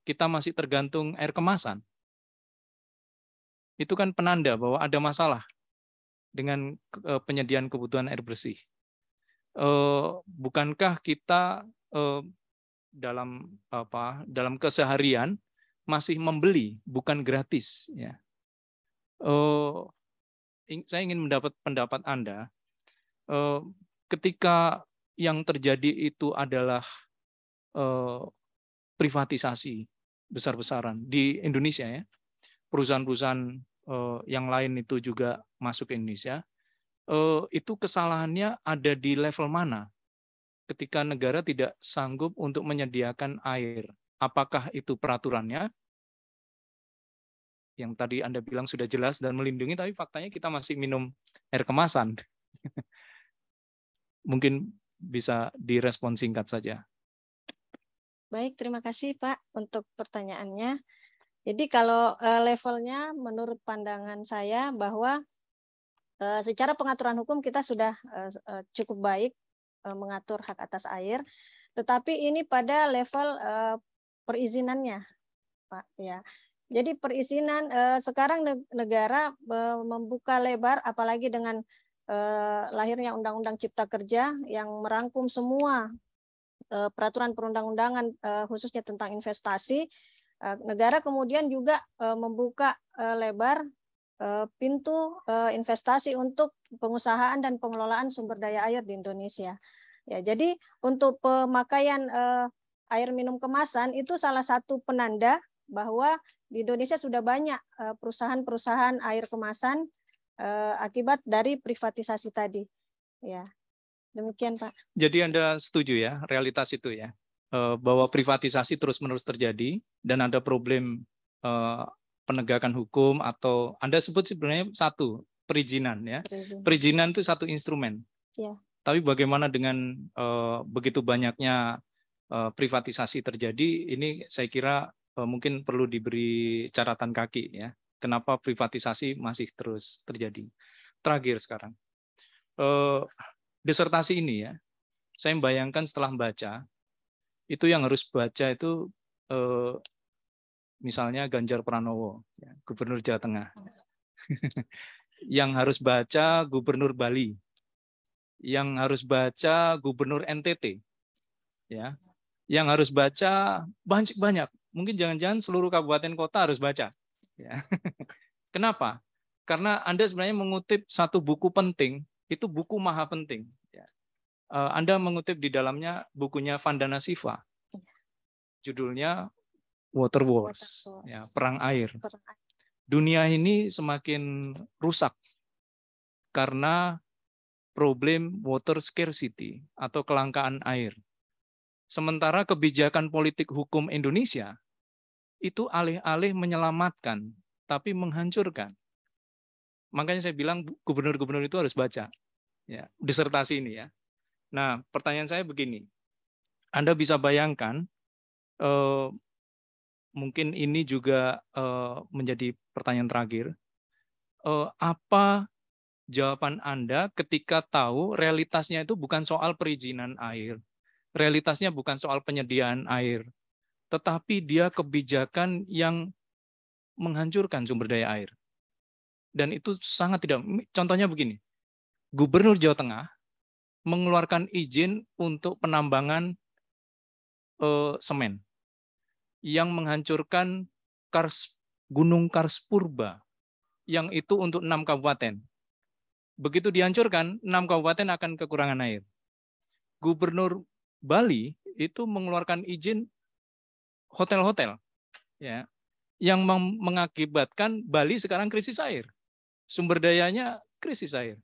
kita masih tergantung air kemasan? Itu kan penanda bahwa ada masalah dengan penyediaan kebutuhan air bersih. Bukankah kita dalam keseharian masih membeli, bukan gratis? Ya. Saya ingin mendapat pendapat Anda. Ketika yang terjadi itu adalah privatisasi besar-besaran di Indonesia ya, perusahaan-perusahaan yang lain itu juga masuk ke Indonesia, itu kesalahannya ada di level mana? Ketika negara tidak sanggup untuk menyediakan air, apakah itu peraturannya? Yang tadi Anda bilang sudah jelas dan melindungi, tapi faktanya kita masih minum air kemasan. Mungkin bisa direspon singkat saja. Baik, terima kasih Pak untuk pertanyaannya. Jadi kalau levelnya menurut pandangan saya bahwa secara pengaturan hukum kita sudah cukup baik mengatur hak atas air, tetapi ini pada level perizinannya, Pak. Ya, jadi perizinan sekarang negara membuka lebar, apalagi dengan lahirnya Undang-Undang Cipta Kerja yang merangkum semua peraturan perundang-undangan khususnya tentang investasi. Negara kemudian juga membuka lebar pintu investasi untuk pengusahaan dan pengelolaan sumber daya air di Indonesia. Ya, jadi untuk pemakaian air minum kemasan itu salah satu penanda bahwa di Indonesia sudah banyak perusahaan-perusahaan air kemasan akibat dari privatisasi tadi. Ya, demikian Pak. Jadi Anda setuju ya realitas itu ya? bahwa privatisasi terus-menerus terjadi dan ada problem penegakan hukum, atau Anda sebut sebenarnya satu, perizinan ya. Perizinan itu satu instrumen. Ya. Tapi bagaimana dengan begitu banyaknya privatisasi terjadi, ini saya kira mungkin perlu diberi catatan kaki ya. Kenapa privatisasi masih terus terjadi? Terakhir sekarang, disertasi ini ya, saya membayangkan setelah membaca, itu yang harus baca itu misalnya Ganjar Pranowo, ya, Gubernur Jawa Tengah. Yang harus baca Gubernur Bali, yang harus baca Gubernur NTT, ya, yang harus baca banyak, mungkin jangan-jangan seluruh kabupaten kota harus baca. Ya. Kenapa? Karena Anda sebenarnya mengutip satu buku penting, itu buku maha penting. Ya. Anda mengutip di dalamnya bukunya Vandana Shiva, judulnya Water Wars, ya, perang air. Dunia ini semakin rusak karena problem water scarcity atau kelangkaan air. Sementara kebijakan politik hukum Indonesia itu alih-alih menyelamatkan, tapi menghancurkan. Makanya saya bilang gubernur-gubernur itu harus baca ya, disertasi ini ya. Nah, pertanyaan saya begini, Anda bisa bayangkan, mungkin ini juga menjadi pertanyaan terakhir, apa jawaban Anda ketika tahu realitasnya itu bukan soal perizinan air, realitasnya bukan soal penyediaan air, tetapi dia kebijakan yang menghancurkan sumber daya air. Dan itu sangat tidak, contohnya begini, Gubernur Jawa Tengah mengeluarkan izin untuk penambangan semen yang menghancurkan Gunung Kars Purba, yang itu untuk 6 kabupaten. Begitu dihancurkan, 6 kabupaten akan kekurangan air. Gubernur Bali itu mengeluarkan izin hotel-hotel, ya, yang mengakibatkan Bali sekarang krisis air. Sumber dayanya krisis air.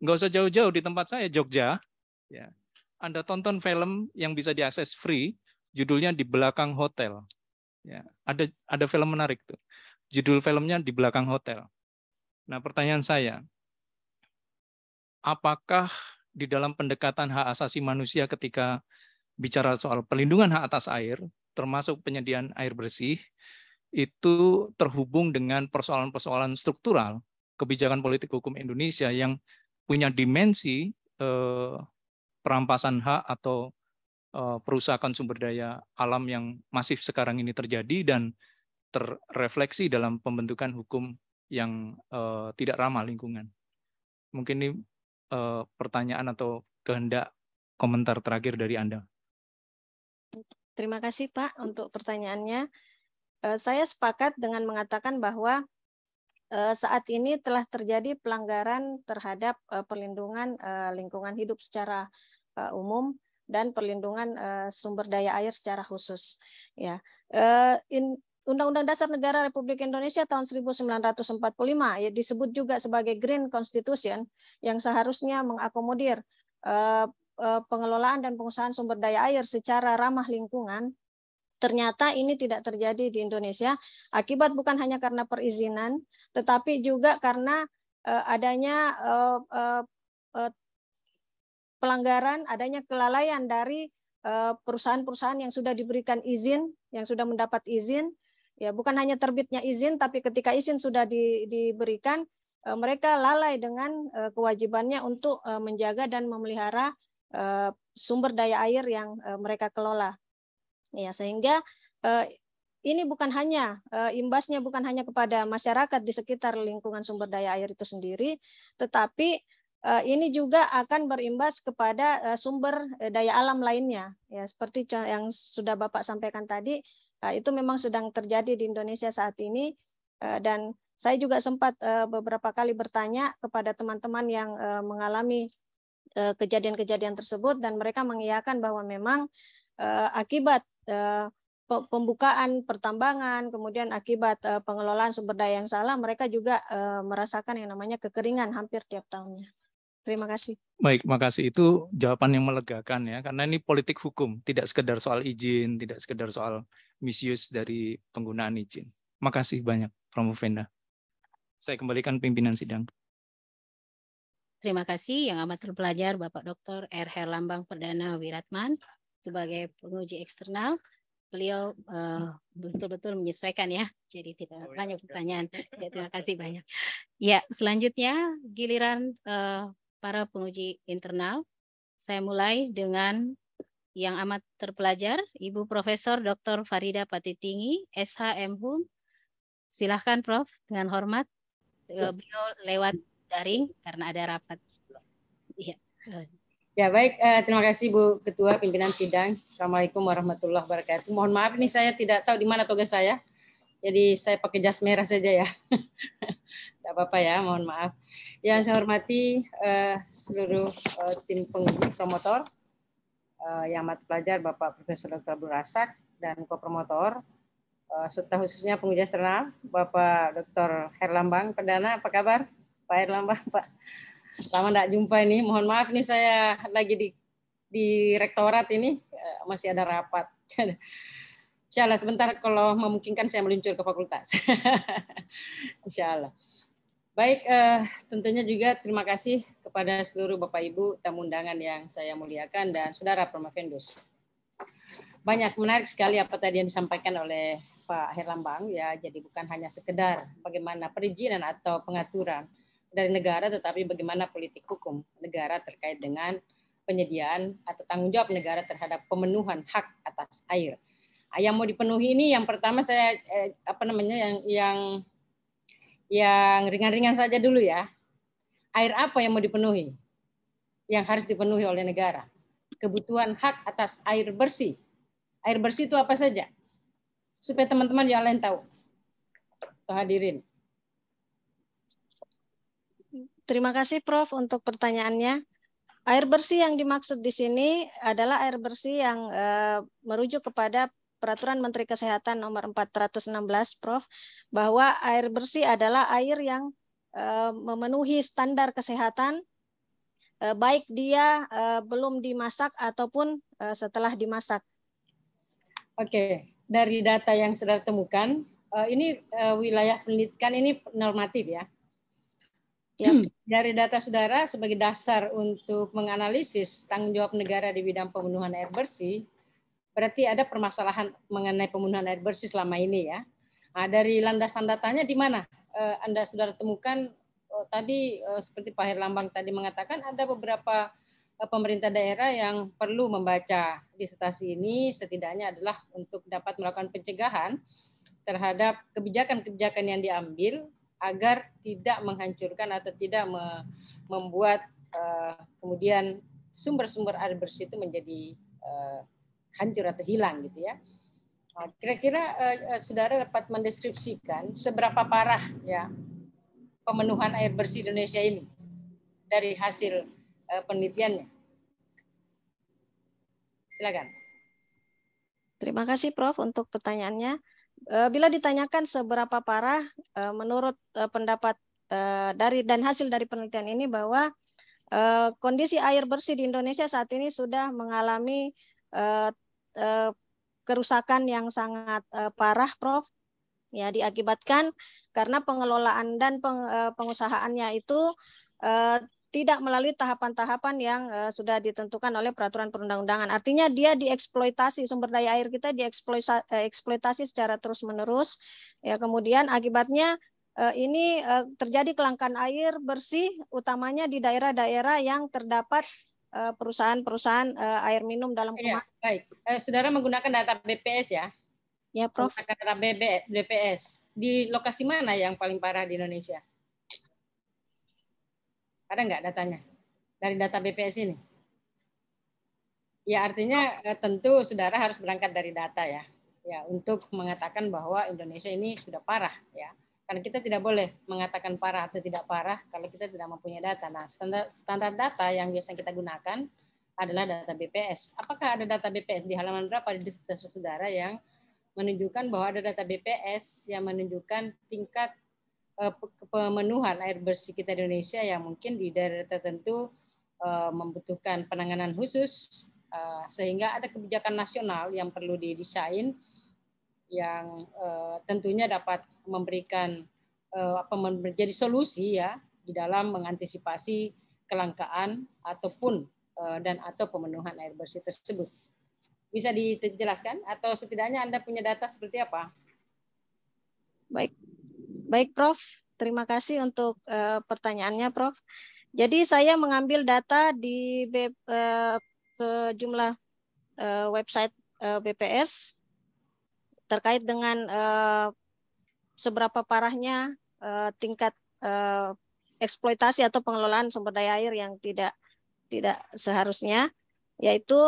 Nggak usah jauh-jauh, di tempat saya, Jogja, ya, Anda tonton film yang bisa diakses free, judulnya Di Belakang Hotel. Ya, ada film menarik tuh. Judul filmnya Di Belakang Hotel. Nah, pertanyaan saya, apakah di dalam pendekatan hak asasi manusia ketika bicara soal pelindungan hak atas air, termasuk penyediaan air bersih, itu terhubung dengan persoalan-persoalan struktural kebijakan politik hukum Indonesia yang punya dimensi perampasan hak atau perusakan sumber daya alam yang masif sekarang ini terjadi dan terrefleksi dalam pembentukan hukum yang tidak ramah lingkungan. Mungkin ini pertanyaan atau kehendak komentar terakhir dari Anda. Terima kasih Pak untuk pertanyaannya. Saya sepakat dengan mengatakan bahwa saat ini telah terjadi pelanggaran terhadap perlindungan lingkungan hidup secara umum dan perlindungan sumber daya air secara khusus. Ya, Undang-Undang Dasar Negara Republik Indonesia tahun 1945 ya, disebut juga sebagai Green Constitution yang seharusnya mengakomodir pengelolaan dan pengusahaan sumber daya air secara ramah lingkungan. Ternyata ini tidak terjadi di Indonesia, akibat bukan hanya karena perizinan, tetapi juga karena adanya pelanggaran, adanya kelalaian dari perusahaan-perusahaan yang sudah diberikan izin, yang sudah mendapat izin, ya bukan hanya terbitnya izin, tapi ketika izin sudah diberikan, mereka lalai dengan kewajibannya untuk menjaga dan memelihara sumber daya air yang mereka kelola. Ya, sehingga ini bukan hanya imbasnya bukan hanya kepada masyarakat di sekitar lingkungan sumber daya air itu sendiri, tetapi ini juga akan berimbas kepada sumber daya alam lainnya. Ya, seperti yang sudah Bapak sampaikan tadi, itu memang sedang terjadi di Indonesia saat ini, dan saya juga sempat beberapa kali bertanya kepada teman-teman yang mengalami kejadian-kejadian tersebut, dan mereka mengiyakan bahwa memang akibat pembukaan pertambangan, kemudian akibat pengelolaan sumber daya yang salah, mereka juga merasakan yang namanya kekeringan hampir tiap tahunnya. Terima kasih. Baik, makasih. Itu jawaban yang melegakan ya, karena ini politik hukum, tidak sekedar soal izin, tidak sekedar soal misuse dari penggunaan izin. Makasih banyak, Prof. Venda. Saya kembalikan pimpinan sidang. Terima kasih yang amat terpelajar Bapak Dr. R. Herlambang Perdana Wiratman sebagai penguji eksternal. Beliau betul-betul menyesuaikan ya, jadi tidak banyak pertanyaan. Ya, terima kasih banyak. Ya, selanjutnya giliran para penguji internal. Saya mulai dengan yang amat terpelajar, Ibu Profesor Dr. Farida Patitinggi, SH MHum. Silahkan Prof, dengan hormat. Beliau lewat daring karena ada rapat. Iya. Ya baik, terima kasih Bu Ketua Pimpinan Sidang. Assalamualaikum warahmatullahi wabarakatuh. Mohon maaf ini saya tidak tahu di mana tugas saya. Jadi saya pakai jas merah saja ya. Tidak apa-apa ya, mohon maaf. Yang saya hormati seluruh tim penguji promotor, yang amat pelajar Bapak Profesor Dr. Abdul Razak dan kopromotor, serta khususnya penguji eksternal Bapak Dr. Herlambang Perdana. Apa kabar Pak Herlambang, Pak? Lama tidak jumpa ini. Mohon maaf nih saya lagi di rektorat ini masih ada rapat. Insya Allah sebentar kalau memungkinkan saya meluncur ke fakultas. Insya Allah. Baik, tentunya juga terima kasih kepada seluruh Bapak Ibu tamu undangan yang saya muliakan dan saudara Promofendus. Banyak menarik sekali apa tadi yang disampaikan oleh Pak Herlambang ya. Jadi bukan hanya sekedar bagaimana perizinan atau pengaturan dari negara, tetapi bagaimana politik hukum negara terkait dengan penyediaan atau tanggung jawab negara terhadap pemenuhan hak atas air. Yang mau dipenuhi ini yang pertama saya yang ringan-ringan saja dulu ya. Air apa yang mau dipenuhi? Yang harus dipenuhi oleh negara. Kebutuhan hak atas air bersih. Air bersih itu apa saja? Supaya teman-teman yang lain tahu. Tuh hadirin. Terima kasih Prof untuk pertanyaannya. Air bersih yang dimaksud di sini adalah air bersih yang merujuk kepada Peraturan Menteri Kesehatan nomor 416 Prof, bahwa air bersih adalah air yang memenuhi standar kesehatan baik dia belum dimasak ataupun setelah dimasak. Oke, dari data yang saudara temukan, ini wilayah penelitian ini normatif ya. Dari data saudara sebagai dasar untuk menganalisis tanggung jawab negara di bidang pemenuhan air bersih, berarti ada permasalahan mengenai pemenuhan air bersih selama ini ya. Nah, dari landasan datanya di mana Anda saudara temukan tadi seperti Pak Herlambang tadi mengatakan ada beberapa pemerintah daerah yang perlu membaca disertasi ini setidaknya adalah untuk dapat melakukan pencegahan terhadap kebijakan-kebijakan yang diambil agar tidak menghancurkan atau tidak membuat kemudian sumber-sumber air bersih itu menjadi hancur atau hilang gitu ya. Kira-kira saudara dapat mendeskripsikan seberapa parah ya pemenuhan air bersih Indonesia ini dari hasil penelitiannya. Silakan. Terima kasih Prof untuk pertanyaannya. Bila ditanyakan seberapa parah, menurut pendapat dari dan hasil dari penelitian ini bahwa kondisi air bersih di Indonesia saat ini sudah mengalami kerusakan yang sangat parah, Prof. Ya, diakibatkan karena pengelolaan dan pengusahaannya itu tidak melalui tahapan-tahapan yang sudah ditentukan oleh peraturan perundang-undangan. Artinya dia dieksploitasi, sumber daya air kita dieksploitasi secara terus-menerus. Ya, kemudian akibatnya ini terjadi kelangkaan air bersih, utamanya di daerah-daerah yang terdapat perusahaan-perusahaan air minum dalam kemasan. Ya, baik. Saudara menggunakan data BPS ya? Ya, Prof. Menggunakan data BPS. Di lokasi mana yang paling parah di Indonesia? Ada nggak datanya dari data BPS ini? Ya artinya tentu saudara harus berangkat dari data ya, untuk mengatakan bahwa Indonesia ini sudah parah ya. Karena kita tidak boleh mengatakan parah atau tidak parah kalau kita tidak mempunyai data. Nah standar data yang biasa kita gunakan adalah data BPS. Apakah ada data BPS di halaman berapa di disertasi saudara yang menunjukkan bahwa ada data BPS yang menunjukkan tingkat pemenuhan air bersih kita di Indonesia yang mungkin di daerah tertentu membutuhkan penanganan khusus, sehingga ada kebijakan nasional yang perlu didesain yang tentunya dapat memberikan menjadi solusi ya di dalam mengantisipasi kelangkaan ataupun atau pemenuhan air bersih tersebut. Bisa dijelaskan atau setidaknya Anda punya data seperti apa? Baik Prof. Terima kasih untuk pertanyaannya Prof. Jadi saya mengambil data di sejumlah website BPS terkait dengan seberapa parahnya tingkat eksploitasi atau pengelolaan sumber daya air yang tidak seharusnya, yaitu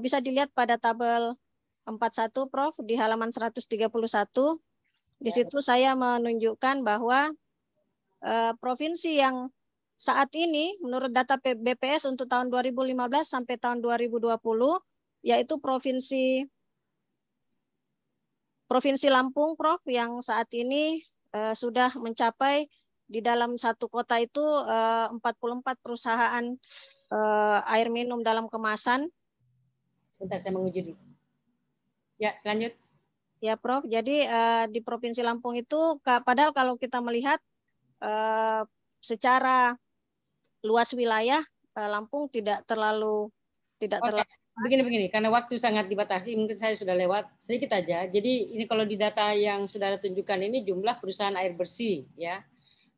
bisa dilihat pada tabel 41 Prof di halaman 131. Di situ saya menunjukkan bahwa provinsi yang saat ini menurut data BPS untuk tahun 2015 sampai tahun 2020 yaitu Provinsi Lampung Prof yang saat ini sudah mencapai di dalam satu kota itu 44 perusahaan air minum dalam kemasan. Sebentar saya menguji dulu. Ya, selanjut. Ya, Prof. Jadi di Provinsi Lampung itu, padahal kalau kita melihat secara luas wilayah, Lampung tidak terlalu Begini, karena waktu sangat dibatasi, mungkin saya sudah lewat sedikit aja. Jadi ini kalau di data yang saudara tunjukkan ini jumlah perusahaan air bersih, ya.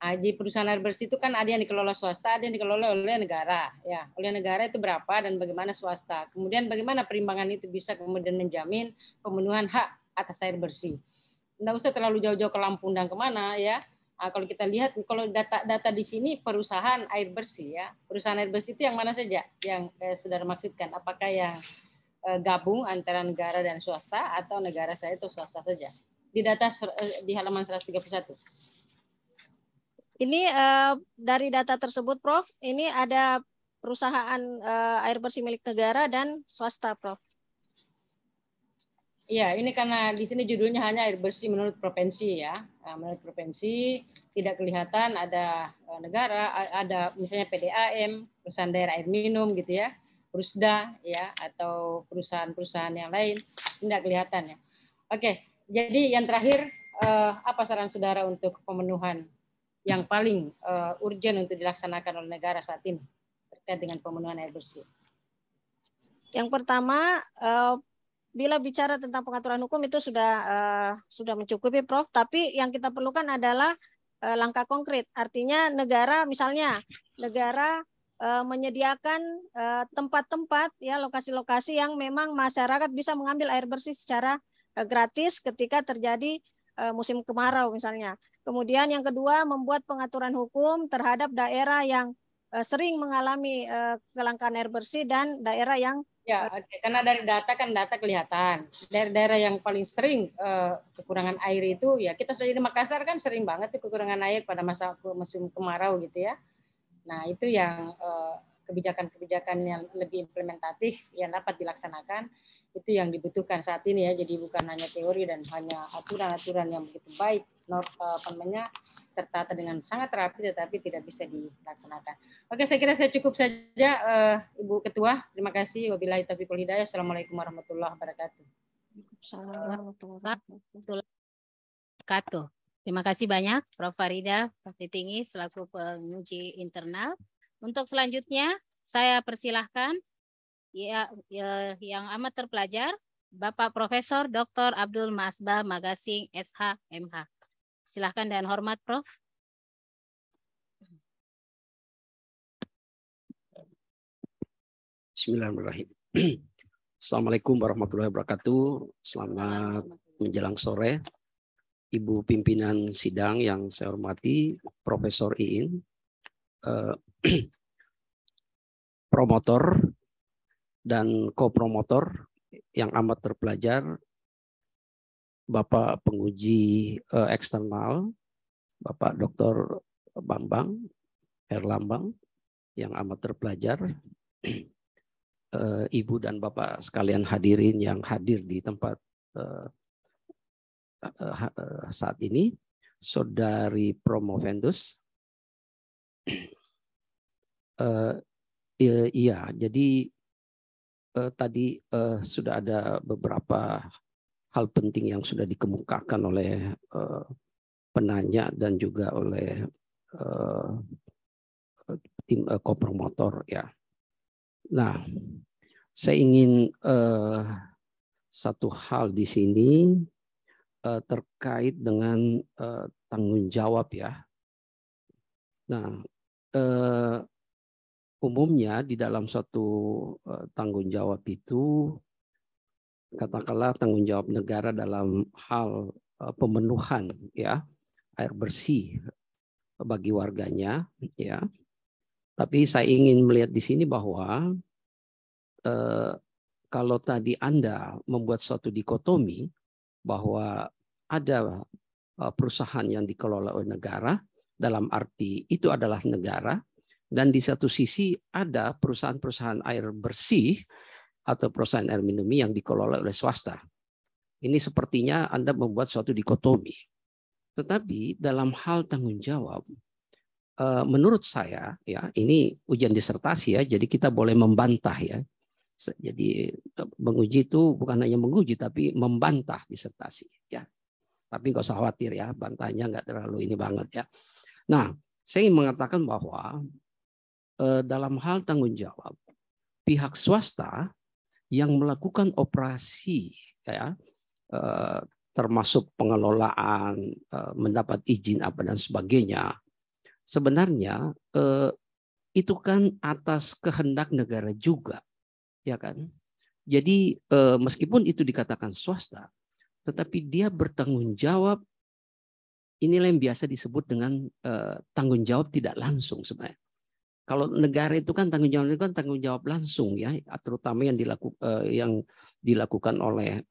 Jadi perusahaan air bersih itu kan ada yang dikelola swasta, ada yang dikelola oleh negara. Ya, oleh negara itu berapa dan bagaimana swasta. Kemudian bagaimana perimbangan itu bisa kemudian menjamin pemenuhan hak atas air bersih. Nggak usah terlalu jauh-jauh ke Lampung dan kemana ya. Kalau kita lihat, kalau data di sini perusahaan air bersih ya, perusahaan air bersih itu yang mana saja yang saudara maksudkan? Apakah yang gabung antara negara dan swasta atau negara saya itu swasta saja? Di data di halaman 131. Ini dari data tersebut, Prof, ini ada perusahaan air bersih milik negara dan swasta, Prof. Iya, ini karena di sini judulnya hanya air bersih menurut provinsi ya. Nah, menurut provinsi tidak kelihatan ada negara, ada misalnya PDAM, perusahaan daerah air minum gitu ya, Rusda ya, atau perusahaan-perusahaan yang lain, tidak kelihatan ya. Oke, jadi yang terakhir apa saran saudara untuk pemenuhan yang paling urgent untuk dilaksanakan oleh negara saat ini terkait dengan pemenuhan air bersih? Yang pertama, bila bicara tentang pengaturan hukum itu sudah mencukupi, Prof. Tapi yang kita perlukan adalah langkah konkret. Artinya negara, misalnya negara menyediakan tempat-tempat ya, lokasi-lokasi yang memang masyarakat bisa mengambil air bersih secara gratis ketika terjadi musim kemarau misalnya. Kemudian yang kedua, membuat pengaturan hukum terhadap daerah yang sering mengalami kelangkaan air bersih dan daerah yang ya, karena dari data kan data kelihatan. Daerah-daerah yang paling sering kekurangan air itu ya kita sendiri di Makassar kan sering banget tuh kekurangan air pada masa musim kemarau gitu ya. Nah, itu yang kebijakan-kebijakan yang lebih implementatif yang dapat dilaksanakan itu yang dibutuhkan saat ini ya. Jadi bukan hanya teori dan hanya aturan-aturan yang begitu baik, tertata dengan sangat rapi tetapi tidak bisa dilaksanakan. Oke, saya kira saya cukup saja Ibu Ketua. Terima kasih. Wabillahi taufiq wal hidayah. Assalamualaikum warahmatullahi wabarakatuh. Terima kasih banyak Prof. Farida Fakti Tinggi selaku penguji internal. Untuk selanjutnya saya persilahkan yang amat terpelajar Bapak Profesor Dr. Abdul Masbah Magasing SH MH. Silahkan dan hormat Prof. Bismillahirrahmanirrahim. Assalamualaikum warahmatullahi wabarakatuh. Selamat menjelang sore. Ibu pimpinan sidang yang saya hormati, Profesor Iin, promotor dan kopromotor yang amat terpelajar, Bapak penguji eksternal, Bapak Dr. Bambang Herlambang yang amat terpelajar, Ibu dan Bapak sekalian hadirin yang hadir di tempat saat ini. Saudari Promovendus. Iya, jadi tadi sudah ada beberapa hal penting yang sudah dikemukakan oleh penanya dan juga oleh tim kopromotor ya. Nah, saya ingin satu hal di sini terkait dengan tanggung jawab ya. Nah, umumnya di dalam suatu tanggung jawab itu, katakanlah tanggung jawab negara dalam hal pemenuhan ya air bersih bagi warganya ya. Tapi saya ingin melihat di sini bahwa kalau tadi Anda membuat suatu dikotomi bahwa ada perusahaan yang dikelola oleh negara, dalam arti itu adalah negara, dan di satu sisi ada perusahaan-perusahaan air bersih atau perusahaan air minum yang dikelola oleh swasta. Ini sepertinya Anda membuat suatu dikotomi. Tetapi dalam hal tanggung jawab, menurut saya ya ini ujian disertasi ya, jadi kita boleh membantah ya. Jadi menguji itu bukan hanya menguji tapi membantah disertasi ya. Tapi nggak usah khawatir ya, bantahnya nggak terlalu ini banget ya. Nah, saya ingin mengatakan bahwa dalam hal tanggung jawab pihak swasta yang melakukan operasi ya, termasuk pengelolaan, mendapat izin apa dan sebagainya, sebenarnya itu kan atas kehendak negara juga. Ya kan, jadi meskipun itu dikatakan swasta, tetapi dia bertanggung jawab. Inilah yang biasa disebut dengan tanggung jawab tidak langsung sebenarnya. Kalau negara itu kan tanggung jawab langsung ya, terutama yang dilakukan oleh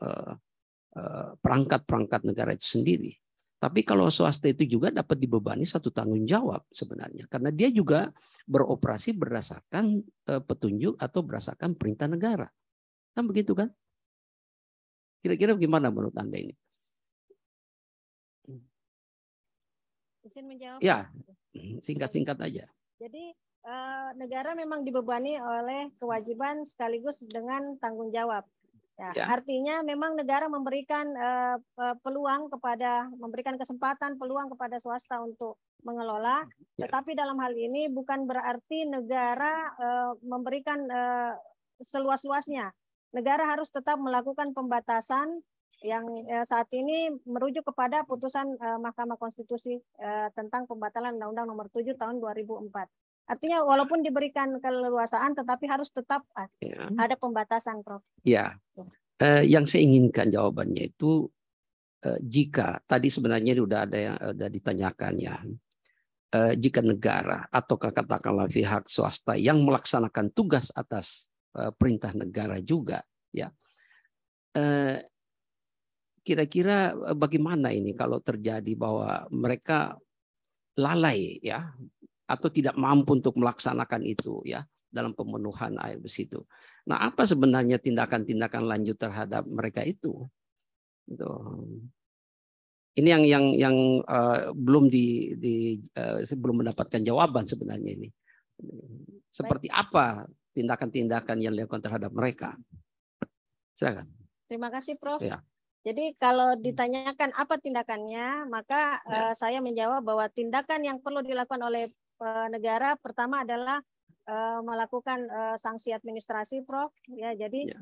perangkat-perangkat negara itu sendiri. Tapi kalau swasta itu juga dapat dibebani satu tanggung jawab sebenarnya, karena dia juga beroperasi berdasarkan petunjuk atau berdasarkan perintah negara. Kan begitu kan? Kira-kira bagaimana menurut Anda ini? Izin menjawab. Ya, singkat-singkat aja. Jadi negara memang dibebani oleh kewajiban sekaligus dengan tanggung jawab. Ya. Artinya memang negara memberikan peluang memberikan kesempatan peluang kepada swasta untuk mengelola, tetapi dalam hal ini bukan berarti negara memberikan seluas-luasnya. Negara harus tetap melakukan pembatasan yang saat ini merujuk kepada putusan Mahkamah Konstitusi tentang pembatalan Undang-Undang Nomor 7 Tahun 2004. Artinya walaupun diberikan keleluasaan, tetapi harus tetap ada pembatasan, Prof. Ya, yang saya inginkan jawabannya itu jika tadi sebenarnya sudah ada yang sudah ditanyakan ya, jika negara atau katakanlah pihak swasta yang melaksanakan tugas atas perintah negara juga, ya, kira-kira bagaimana ini kalau terjadi bahwa mereka lalai ya, atau tidak mampu untuk melaksanakan itu ya dalam pemenuhan air bersih itu. Nah, apa sebenarnya tindakan-tindakan lanjut terhadap mereka itu? Ini yang belum belum mendapatkan jawaban sebenarnya ini. Seperti apa tindakan-tindakan yang dilakukan terhadap mereka? Silakan. Terima kasih, Prof. Ya. Jadi kalau ditanyakan apa tindakannya, maka saya menjawab bahwa tindakan yang perlu dilakukan oleh negara pertama adalah melakukan sanksi administrasi, Prof. Ya, jadi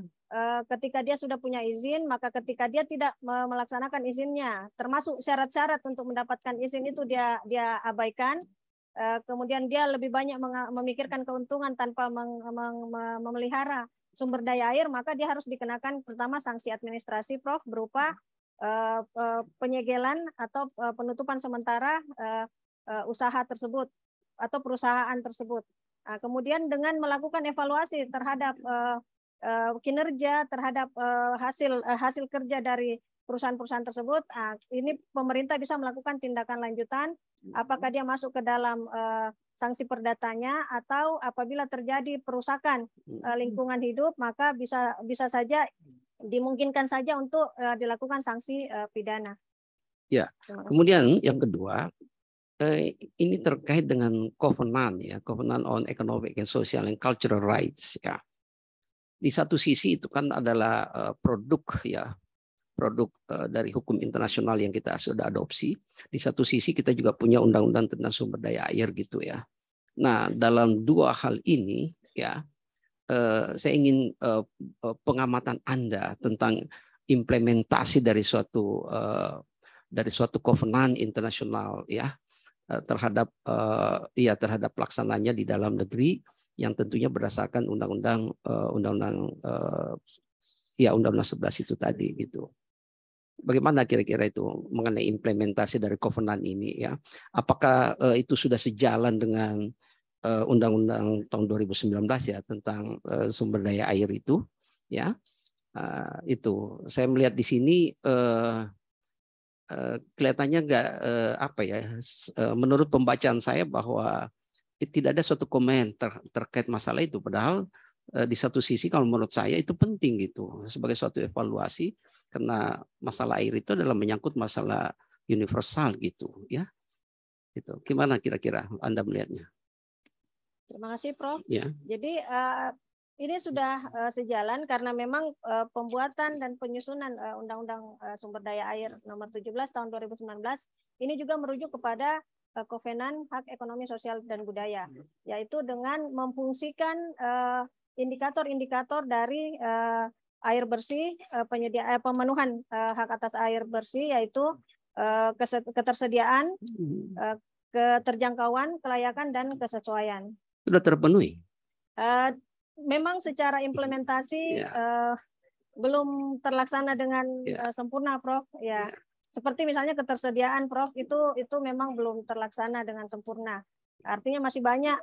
ketika dia sudah punya izin, maka ketika dia tidak melaksanakan izinnya, termasuk syarat-syarat untuk mendapatkan izin itu dia abaikan, kemudian dia lebih banyak memikirkan keuntungan tanpa memelihara sumber daya air, maka dia harus dikenakan pertama sanksi administrasi, Prof, berupa penyegelan atau penutupan sementara usaha tersebut atau perusahaan tersebut. Nah, kemudian dengan melakukan evaluasi terhadap kinerja, terhadap hasil kerja dari perusahaan-perusahaan tersebut, ini pemerintah bisa melakukan tindakan lanjutan, apakah dia masuk ke dalam sanksi perdatanya, atau apabila terjadi perusakan lingkungan hidup, maka bisa saja dimungkinkan saja untuk dilakukan sanksi pidana. Ya, kemudian yang kedua, ini terkait dengan Covenant ya, Covenant on Economic and Social and Cultural Rights ya. Di satu sisi itu kan adalah produk ya, produk dari hukum internasional yang kita sudah adopsi. Di satu sisi kita juga punya undang-undang tentang sumber daya air gitu ya. Nah, dalam dua hal ini ya, saya ingin pengamatan Anda tentang implementasi dari suatu kovenant internasional ya, terhadap terhadap pelaksananya di dalam negeri yang tentunya berdasarkan undang-undang 11 itu tadi gitu. Bagaimana kira-kira itu mengenai implementasi dari kovenant ini ya? Apakah itu sudah sejalan dengan undang-undang tahun 2019 ya tentang sumber daya air itu ya? Itu saya melihat di sini kelihatannya nggak menurut pembacaan saya bahwa tidak ada suatu komen terkait masalah itu, padahal di satu sisi kalau menurut saya itu penting gitu sebagai suatu evaluasi karena masalah air itu adalah menyangkut masalah universal gitu ya. Gitu. Gimana kira-kira Anda melihatnya? Terima kasih Prof. Ya. Jadi ini sudah sejalan karena memang pembuatan dan penyusunan Undang-Undang Sumber Daya Air Nomor 17 Tahun 2019 ini juga merujuk kepada Kovenan Hak Ekonomi Sosial dan Budaya, yaitu dengan memfungsikan indikator-indikator dari air bersih, pemenuhan hak atas air bersih, yaitu ketersediaan, keterjangkauan, kelayakan, dan kesesuaian. Sudah terpenuhi? Memang secara implementasi belum terlaksana dengan sempurna, Prof. Ya, seperti misalnya ketersediaan, Prof. Itu memang belum terlaksana dengan sempurna. Artinya masih banyak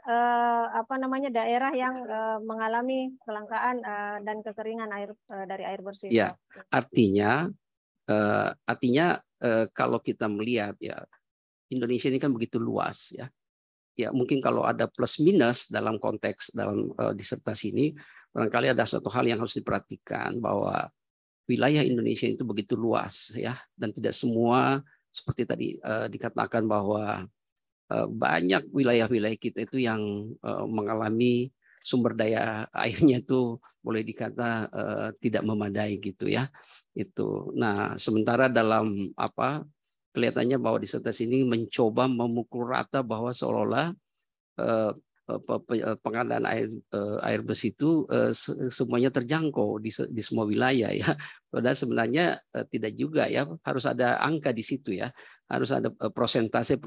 daerah yang mengalami kelangkaan dan kekeringan air dari air bersih. Ya, artinya kalau kita melihat ya Indonesia ini kan begitu luas ya. Ya mungkin kalau ada plus minus dalam konteks dalam disertasi ini, barangkali ada satu hal yang harus diperhatikan bahwa wilayah Indonesia itu begitu luas ya, dan tidak semua seperti tadi dikatakan bahwa banyak wilayah-wilayah kita itu yang mengalami sumber daya airnya itu boleh dikata tidak memadai gitu ya. Itu. Nah sementara dalam kelihatannya bahwa disertasi ini mencoba memukul rata bahwa seolah-olah pengadaan air bersih itu semuanya terjangkau di semua wilayah ya. Padahal sebenarnya tidak juga ya, harus ada angka di situ ya, harus ada persentase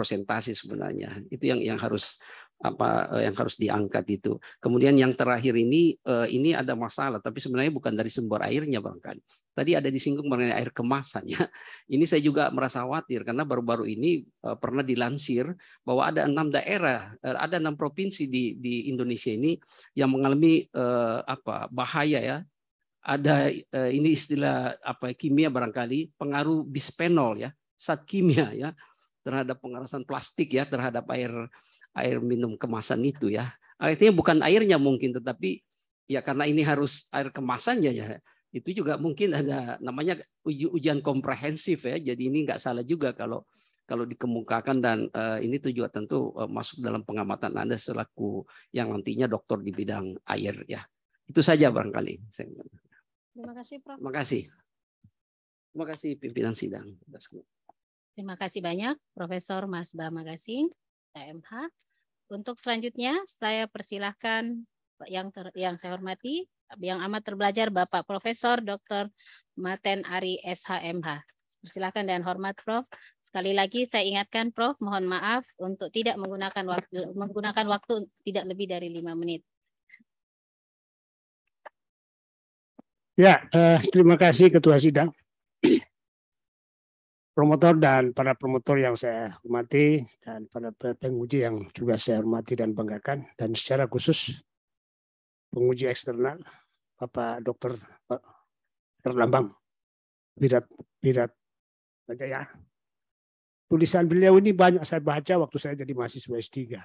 sebenarnya. Itu yang harus yang harus diangkat itu. Kemudian yang terakhir ini ada masalah, tapi sebenarnya bukan dari sumber airnya barangkali. Tadi ada disinggung mengenai air kemasan ya. Ini saya juga merasa khawatir karena baru-baru ini pernah dilansir bahwa ada 6 daerah, ada 6 provinsi di Indonesia ini yang mengalami bahaya ya. Ada ini istilah kimia barangkali, pengaruh bisphenol ya, zat kimia ya terhadap pengerasan plastik ya terhadap air minum kemasan itu ya. Artinya bukan airnya mungkin, tetapi ya karena ini harus air kemasannya ya. Itu juga mungkin ada namanya ujian komprehensif ya. Jadi ini nggak salah juga kalau dikemukakan, dan ini juga tentu masuk dalam pengamatan Anda selaku yang nantinya doktor di bidang air ya. Itu saja barangkali. Terima kasih, Prof. Terima kasih. Terima kasih pimpinan sidang. Terima kasih banyak Profesor Masbah Magasin, KMH. Untuk selanjutnya saya persilahkan yang saya hormati, yang amat terbelajar Bapak Profesor Dr. Maten Ari SHMH. Persilahkan dan hormat Prof. Sekali lagi saya ingatkan Prof, mohon maaf untuk tidak menggunakan waktu tidak lebih dari 5 menit. Ya, terima kasih Ketua Sidang. Promotor dan para promotor yang saya hormati, dan para penguji yang juga saya hormati dan banggakan, dan secara khusus penguji eksternal Bapak Dr. Erlambang Wirat Jaya. Tulisan beliau ini banyak saya baca waktu saya jadi mahasiswa S3.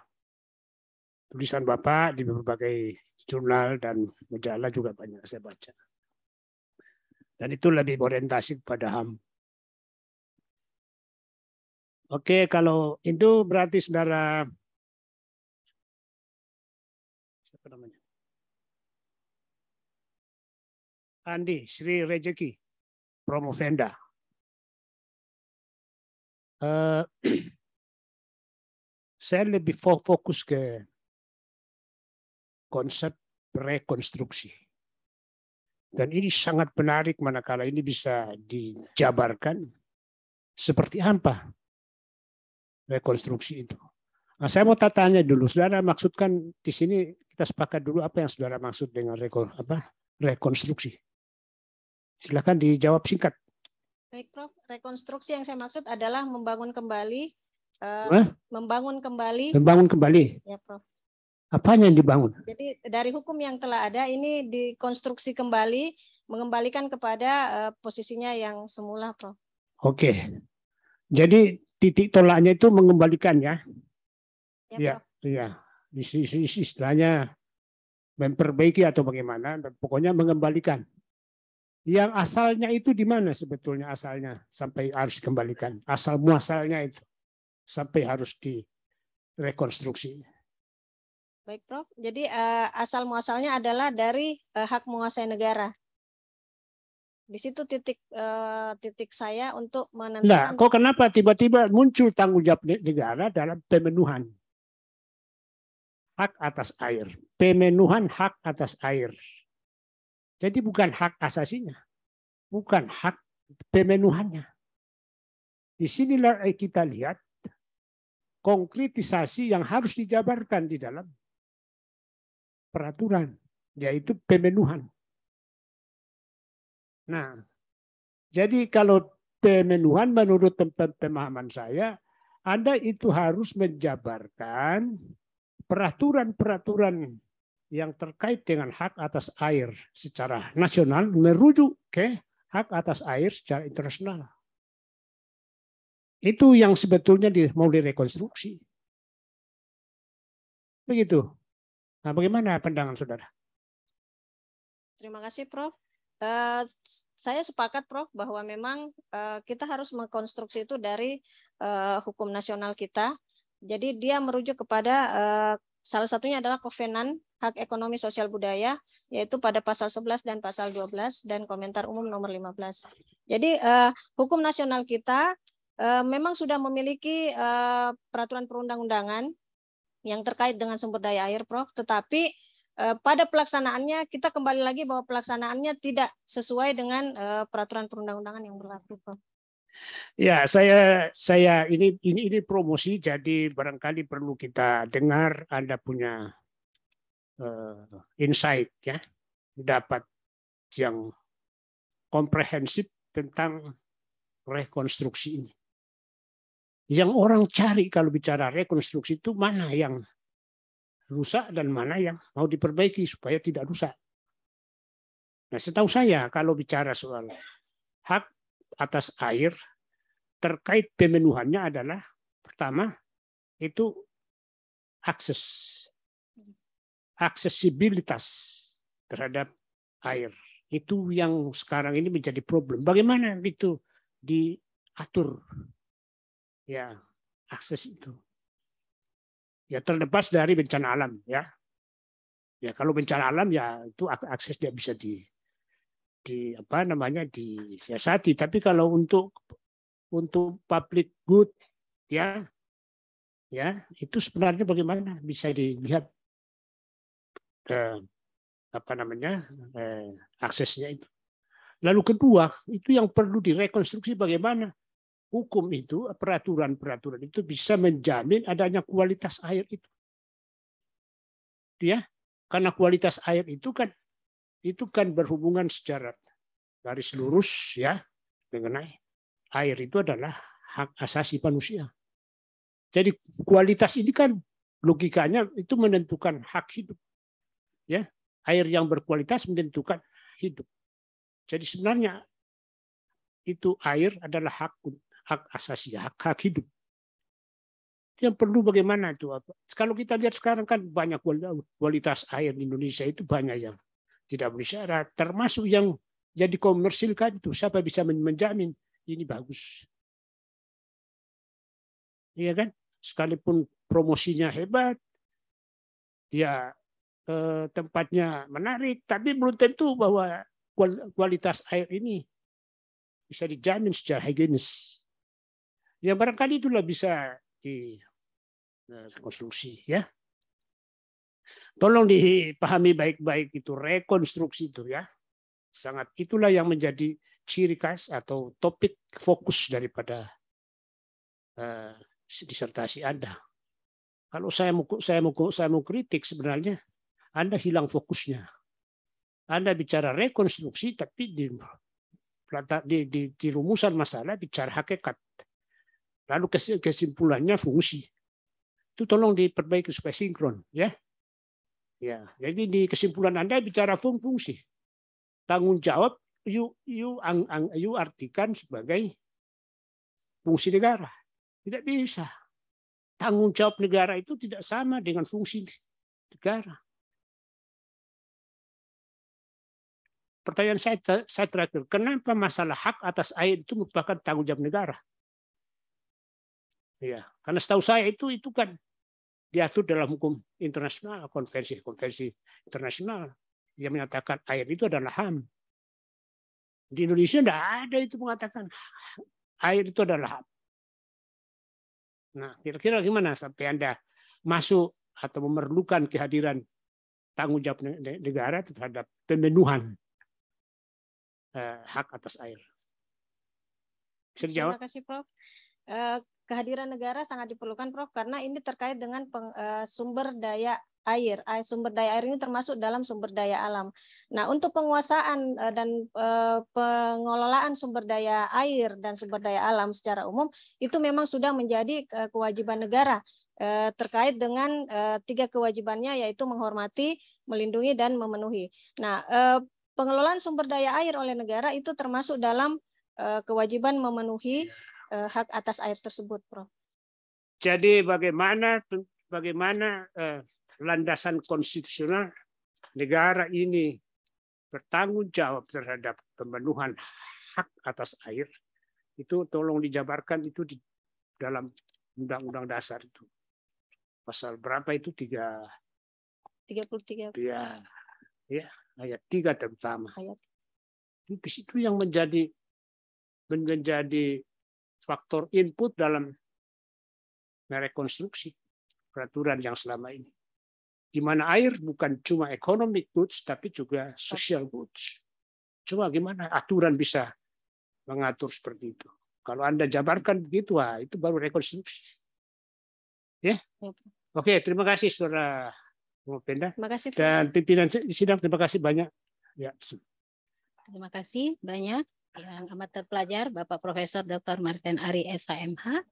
Tulisan Bapak di berbagai jurnal dan majalah juga banyak saya baca. Dan itu lebih orientasi kepada HAM. Oke, kalau itu berarti saudara siapa namanya? Andi Sri Rejeki, Promovenda. Saya lebih fokus ke konsep rekonstruksi. Dan ini sangat menarik manakala ini bisa dijabarkan seperti apa rekonstruksi itu. Nah, saya mau tanya dulu, saudara maksudkan di sini kita sepakat dulu apa yang saudara maksud dengan rekonstruksi. Silakan dijawab singkat. Baik, Prof. Rekonstruksi yang saya maksud adalah membangun kembali. Membangun kembali. Ya, Prof. Apanya yang dibangun? Jadi dari hukum yang telah ada ini dikonstruksi kembali, mengembalikan kepada posisinya yang semula, Prof. Oke. Jadi titik tolaknya itu mengembalikan ya. Ya, iya. Istilahnya memperbaiki atau bagaimana, pokoknya mengembalikan. Yang asalnya itu di mana sebetulnya asalnya sampai harus dikembalikan? Asal muasalnya itu sampai harus direkonstruksi. Baik, Prof. Jadi asal muasalnya adalah dari hak menguasai negara. Di situ titik saya untuk menentukan. Nah, kok kenapa tiba-tiba muncul tanggung jawab negara dalam pemenuhan hak atas air, pemenuhan hak atas air. Jadi bukan hak asasinya, bukan hak pemenuhannya. Di sinilah kita lihat konkretisasi yang harus dijabarkan di dalam peraturan, yaitu pemenuhan. Nah, jadi kalau pemenuhan menurut pemahaman saya, Anda itu harus menjabarkan peraturan-peraturan yang terkait dengan hak atas air secara nasional merujuk ke hak atas air secara internasional. Itu yang sebetulnya mau direkonstruksi. Begitu. Nah, bagaimana pandangan saudara? Terima kasih, Prof. Saya sepakat, Prof, bahwa memang kita harus mengkonstruksi itu dari hukum nasional kita. Jadi dia merujuk kepada salah satunya adalah Kovenan Hak Ekonomi Sosial Budaya, yaitu pada pasal 11 dan pasal 12 dan komentar umum nomor 15. Jadi hukum nasional kita memang sudah memiliki peraturan perundang-undangan yang terkait dengan sumber daya air, Prof. Tetapi pada pelaksanaannya kita kembali lagi bahwa pelaksanaannya tidak sesuai dengan peraturan perundang-undangan yang berlaku, Prof. Ya, saya ini promosi, jadi barangkali perlu kita dengar Anda punya insight ya, dapat yang komprehensif tentang rekonstruksi ini. Yang orang cari kalau bicara rekonstruksi itu mana yang rusak dan mana yang mau diperbaiki supaya tidak rusak. Nah, setahu saya kalau bicara soal hak atas air, terkait pemenuhannya adalah pertama itu aksesibilitas terhadap air. Itu yang sekarang ini menjadi problem. Bagaimana itu diatur? Ya, akses itu. Ya terlepas dari bencana alam ya. Ya kalau bencana alam ya itu akses dia bisa disiasati. Tapi kalau untuk public good ya itu sebenarnya bagaimana bisa dilihat aksesnya itu. Lalu kedua itu yang perlu direkonstruksi bagaimana hukum itu, peraturan-peraturan itu bisa menjamin adanya kualitas air itu. Ya, karena kualitas air itu kan berhubungan secara garis lurus ya mengenai air itu adalah hak asasi manusia. Jadi kualitas ini kan logikanya itu menentukan hak hidup. Ya, air yang berkualitas menentukan hidup. Jadi sebenarnya itu air adalah hak asasi, hak hidup. Yang perlu bagaimana itu? Kalau kita lihat sekarang kan banyak kualitas air di Indonesia itu banyak yang tidak bersyarat, termasuk yang jadi komersil kan itu siapa bisa menjamin ini bagus. Iya kan? Sekalipun promosinya hebat, dia tempatnya menarik, tapi belum tentu bahwa kualitas air ini bisa dijamin secara higienis. Ya barangkali itulah bisa dikonstruksi ya. Tolong dipahami baik-baik itu rekonstruksi itu ya. Sangat itulah yang menjadi ciri khas atau topik fokus daripada disertasi Anda. Kalau saya mau kritik sebenarnya Anda hilang fokusnya. Anda bicara rekonstruksi tapi di rumusan masalah bicara hakikat. Lalu kesimpulannya fungsi. Itu tolong diperbaiki supaya sinkron ya. Ya, jadi di kesimpulan Anda bicara fungsi. Tanggung jawab you artikan sebagai fungsi negara. Tidak bisa. Tanggung jawab negara itu tidak sama dengan fungsi negara. Pertanyaan saya terakhir, kenapa masalah hak atas air itu merupakan tanggung jawab negara? Ya, karena setahu saya itu kan diatur dalam hukum internasional, konvensi internasional yang menyatakan air itu adalah HAM. Di Indonesia tidak ada itu mengatakan air itu adalah HAM. Nah, kira-kira gimana sampai Anda masuk atau memerlukan kehadiran tanggung jawab negara terhadap pemenuhan hak atas air? Bisa dijawab? Terima kasih, Prof. Kehadiran negara sangat diperlukan, Prof, karena ini terkait dengan sumber daya air. Sumber daya air ini termasuk dalam sumber daya alam. Nah, untuk penguasaan dan pengelolaan sumber daya air dan sumber daya alam secara umum itu memang sudah menjadi kewajiban negara terkait dengan 3 kewajibannya, yaitu menghormati, melindungi, dan memenuhi. Nah, pengelolaan sumber daya air oleh negara itu termasuk dalam kewajiban memenuhi hak atas air tersebut, Prof. Jadi bagaimana landasan konstitusional negara ini bertanggung jawab terhadap pemenuhan hak atas air itu tolong dijabarkan itu di dalam Undang-Undang Dasar itu. Pasal berapa itu? 33. Ya, ayat 3 terutama. Di situ yang menjadi faktor input dalam merekonstruksi peraturan yang selama ini. Di mana air bukan cuma economic goods, tapi juga social goods. Cuma gimana aturan bisa mengatur seperti itu. Kalau Anda jabarkan begitu, itu baru rekonstruksi. Ya? Oke, terima kasih Saudara Penda. Terima kasih. Dan pimpinan sidang, terima kasih banyak. Ya. Terima kasih banyak yang amat terpelajar Bapak Profesor Dr. Martin Ari SHMH.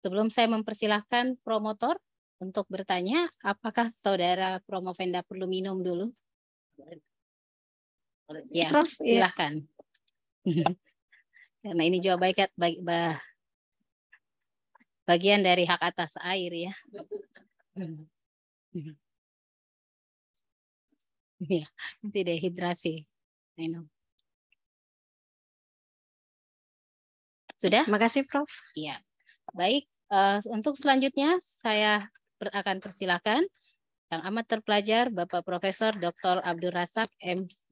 Sebelum saya mempersilahkan promotor untuk bertanya, apakah Saudara Promovenda perlu minum dulu? Ya, Prof, silahkan. Karena ini juga bagian dari hak atas air ya. Ya, nanti dehidrasi. Sudah? Terima kasih, Prof. Iya. Baik, untuk selanjutnya saya akan persilakan yang amat terpelajar Bapak Profesor Dr. Abdul Razak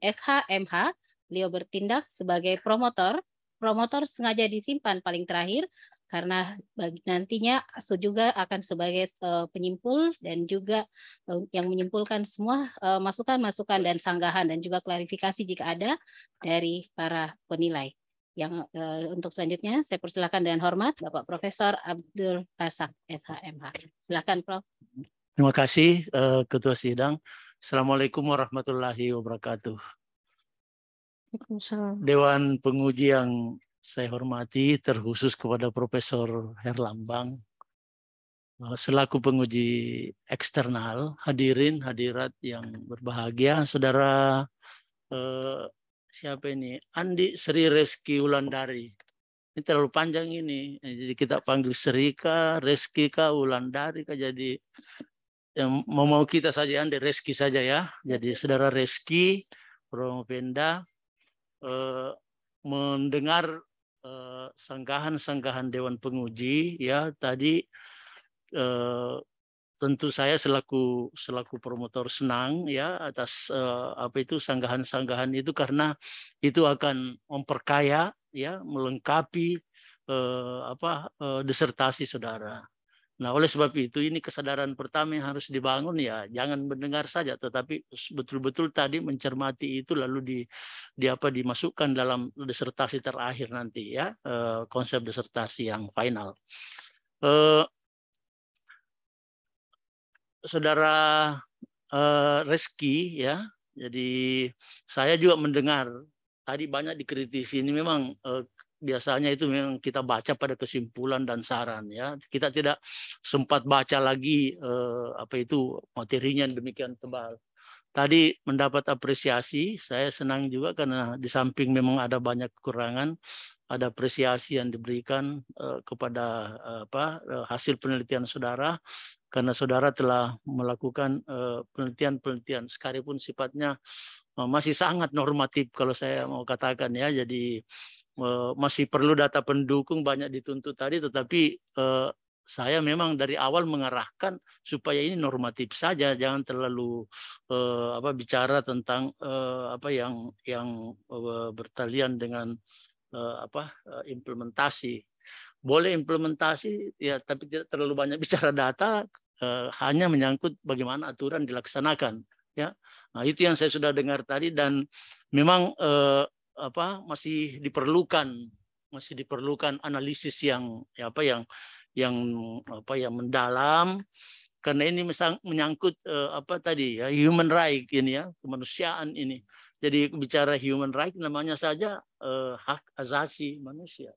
SHMH. Beliau bertindak sebagai promotor. Promotor sengaja disimpan paling terakhir karena nantinya juga akan sebagai penyimpul dan juga yang menyimpulkan semua masukan-masukan dan sanggahan dan juga klarifikasi jika ada dari para penilai. Yang untuk selanjutnya saya persilakan dengan hormat Bapak Profesor Abdul Razak SHMH. Silakan, Prof. Terima kasih Ketua Sidang. Assalamualaikum warahmatullahi wabarakatuh. Dewan penguji yang saya hormati, terkhusus kepada Profesor Herlambang selaku penguji eksternal, hadirin hadirat yang berbahagia, Saudara siapa ini? Andi Sri Reski Wulandari. Ini terlalu panjang ini. Jadi kita panggil Sri kah, Reski kah, Wulandari kah. Jadi yang mau kita saja Andi Reski saja ya. Jadi Saudara Reski Promovenda mendengar sanggahan-sanggahan Dewan Penguji, ya tadi tentu saya selaku promotor senang ya atas apa itu sanggahan-sanggahan itu, karena itu akan memperkaya ya, melengkapi disertasi saudara. Nah, oleh sebab itu ini kesadaran pertama yang harus dibangun, ya jangan mendengar saja, tetapi betul-betul tadi mencermati itu, lalu dimasukkan dalam disertasi terakhir nanti ya, konsep disertasi yang final. Saudara Reski ya, jadi saya juga mendengar tadi banyak dikritisi, ini memang biasanya itu memang kita baca pada kesimpulan dan saran ya. Kita tidak sempat baca lagi apa itu materinya demikian tebal. Tadi mendapat apresiasi, saya senang juga karena di samping memang ada banyak kekurangan, ada apresiasi yang diberikan kepada hasil penelitian saudara, karena saudara telah melakukan penelitian-penelitian sekalipun sifatnya masih sangat normatif kalau saya mau katakan ya. Jadi masih perlu data pendukung banyak dituntut tadi, tetapi saya memang dari awal mengarahkan supaya ini normatif saja, jangan terlalu bicara tentang apa yang bertalian dengan implementasi. Boleh implementasi ya, tapi tidak terlalu banyak bicara data, hanya menyangkut bagaimana aturan dilaksanakan ya. Nah, itu yang saya sudah dengar tadi, dan memang masih diperlukan analisis yang mendalam, karena ini menyangkut ya, human right ini ya, kemanusiaan ini. Jadi bicara human right namanya saja hak asasi manusia.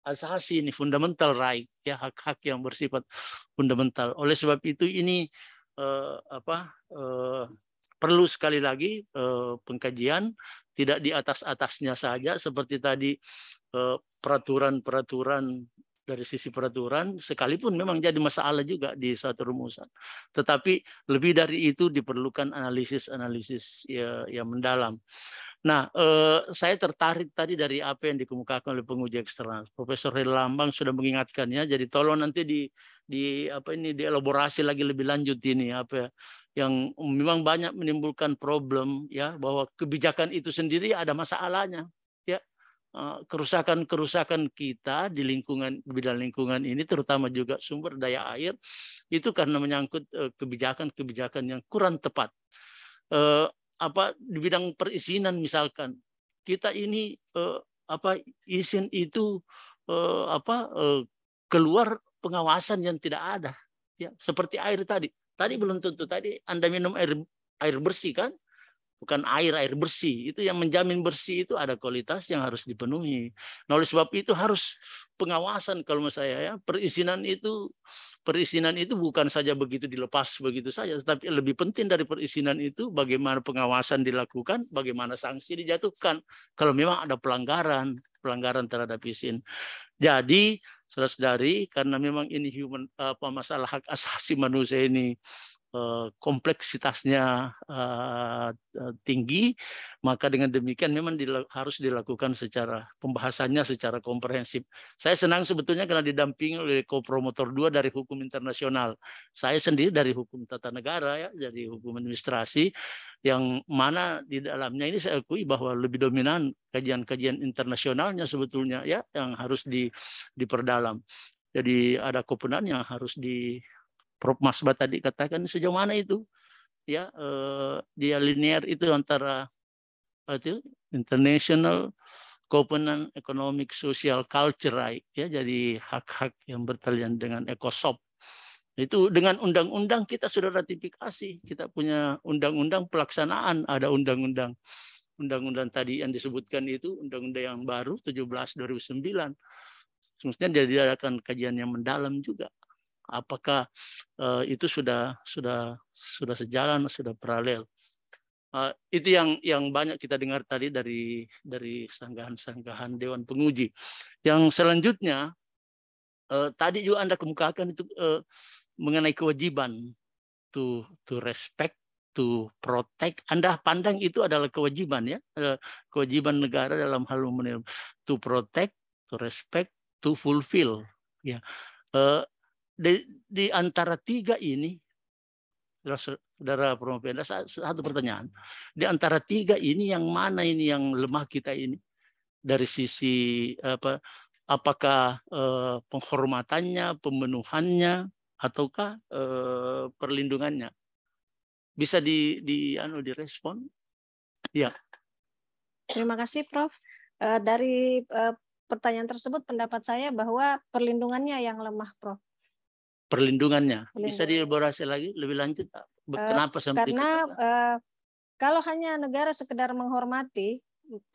Asasi ini fundamental right ya, hak-hak yang bersifat fundamental. Oleh sebab itu ini perlu sekali lagi pengkajian, tidak di atas-atasnya saja seperti tadi peraturan-peraturan. Dari sisi peraturan sekalipun memang jadi masalah juga di suatu rumusan, tetapi lebih dari itu diperlukan analisis yang mendalam. Nah, saya tertarik tadi dari apa yang dikemukakan oleh penguji eksternal. Profesor Herlambang sudah mengingatkannya, jadi tolong nanti dielaborasi lagi lebih lanjut ini yang memang banyak menimbulkan problem ya, bahwa kebijakan itu sendiri ada masalahnya ya. Kerusakan kita di bidang lingkungan ini, terutama juga sumber daya air, itu karena menyangkut kebijakan yang kurang tepat. Di bidang perizinan misalkan, kita ini izin itu keluar pengawasan yang tidak ada ya, seperti air tadi belum tentu tadi Anda minum air bersih kan, bukan air bersih. Itu yang menjamin bersih itu ada kualitas yang harus dipenuhi. Nah, oleh sebab itu harus pengawasan kalau menurut saya ya. Perizinan itu bukan saja begitu dilepas begitu saja, tetapi lebih penting dari perizinan itu bagaimana pengawasan dilakukan, bagaimana sanksi dijatuhkan kalau memang ada pelanggaran terhadap izin. Jadi, saudara-saudari, karena memang ini masalah hak asasi manusia ini kompleksitasnya tinggi, maka dengan demikian memang harus dilakukan pembahasannya secara komprehensif. Saya senang sebetulnya karena didampingi oleh co-promotor 2 dari hukum internasional. Saya sendiri dari hukum tata negara ya, dari hukum administrasi, yang mana di dalamnya ini saya akui bahwa lebih dominan kajian-kajian internasionalnya sebetulnya ya, yang harus diperdalam. Jadi ada komponen yang harus Prof. Masbat tadi katakan sejauh mana itu ya, dia linear itu antara international covenant economic social culture right ya, jadi hak-hak yang bertalian dengan ECOSOC. Itu dengan undang-undang kita sudah ratifikasi, kita punya undang-undang pelaksanaan, ada undang-undang tadi yang disebutkan itu, undang-undang yang baru 17/2009. Semestinya diadakan kajian yang mendalam juga. Apakah itu sudah sejalan, sudah paralel? Itu yang banyak kita dengar tadi dari sanggahan-sanggahan Dewan Penguji. Yang selanjutnya tadi juga Anda kemukakan itu mengenai kewajiban to respect, to protect. Anda pandang itu adalah kewajiban ya, kewajiban negara dalam hal to protect, to respect, to fulfill. Ya, di antara tiga ini, saudara Promovenda, satu pertanyaan. Di antara tiga ini yang mana ini yang lemah kita ini dari sisi apa? Apakah penghormatannya, pemenuhannya, ataukah perlindungannya? Bisa direspon? Ya. Terima kasih, Prof. Dari pertanyaan tersebut, pendapat saya bahwa perlindungannya yang lemah, Prof. Perlindungannya. Bisa dielaborasi lagi lebih lanjut? Kenapa sampai? Karena kalau hanya negara sekedar menghormati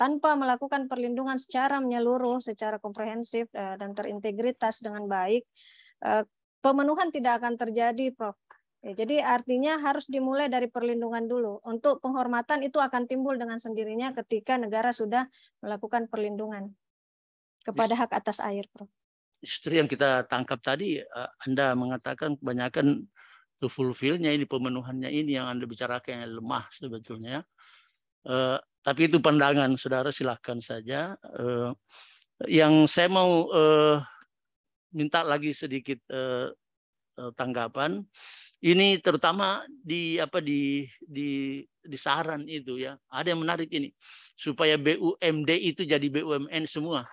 tanpa melakukan perlindungan secara menyeluruh, secara komprehensif dan terintegritas dengan baik, pemenuhan tidak akan terjadi, Prof. Ya, jadi artinya harus dimulai dari perlindungan dulu. Untuk penghormatan itu akan timbul dengan sendirinya ketika negara sudah melakukan perlindungan kepada hak atas air, Prof. Justru yang kita tangkap tadi, Anda mengatakan kebanyakan to fulfill-nya ini, pemenuhannya ini yang Anda bicarakan yang lemah sebetulnya. Tapi itu pandangan saudara, silahkan saja. Yang saya mau minta lagi sedikit tanggapan. Ini terutama di saran itu ya. Ada yang menarik ini, supaya BUMD itu jadi BUMN semua,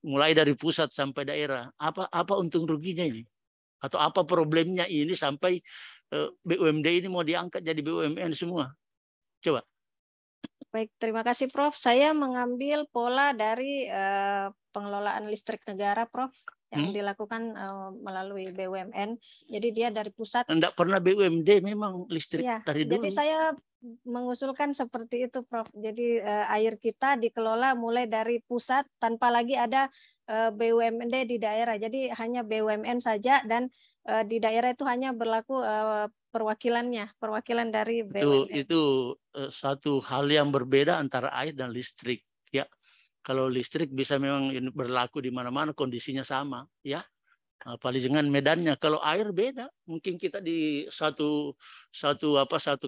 mulai dari pusat sampai daerah. Apa untung ruginya ini? Atau apa problemnya ini sampai BUMD ini mau diangkat jadi BUMN semua? Coba. Baik, terima kasih, Prof. Saya mengambil pola dari pengelolaan listrik negara, Prof, yang dilakukan melalui BUMN. Jadi dia dari pusat. Enggak pernah BUMD memang listrik ya, dari dulu. Jadi saya mengusulkan seperti itu, Prof. Jadi air kita dikelola mulai dari pusat tanpa lagi ada BUMD di daerah. Jadi hanya BUMN saja, dan di daerah itu hanya berlaku perwakilan dari BUMN. Itu satu hal yang berbeda antara air dan listrik, ya. Kalau listrik bisa memang berlaku di mana-mana, kondisinya sama, ya. Apalagi dengan medannya. Kalau air beda, mungkin kita di satu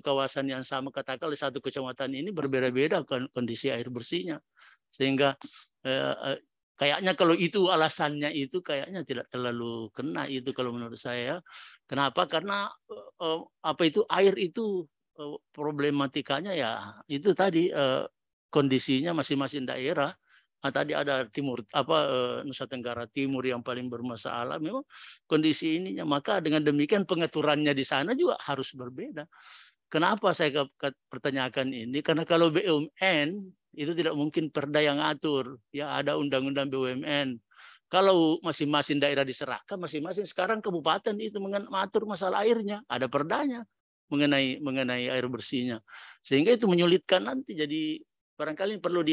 kawasan yang sama, katakan di satu kecamatan ini berbeda-beda kondisi air bersihnya, sehingga kayaknya kalau itu alasannya itu kayaknya tidak terlalu kena itu kalau menurut saya. Kenapa? Karena air itu problematikanya ya itu tadi kondisinya masing-masing daerah. Tadi ada Nusa Tenggara Timur yang paling bermasalah, memang kondisi ininya. Maka dengan demikian pengaturannya di sana juga harus berbeda. Kenapa saya pertanyakan ini? Karena kalau BUMN itu tidak mungkin perda yang atur, ya ada undang-undang BUMN. Kalau masing-masing daerah diserahkan, masing-masing sekarang kabupaten itu mengatur masalah airnya, ada perdanya mengenai air bersihnya, sehingga itu menyulitkan nanti. Jadi barangkali perlu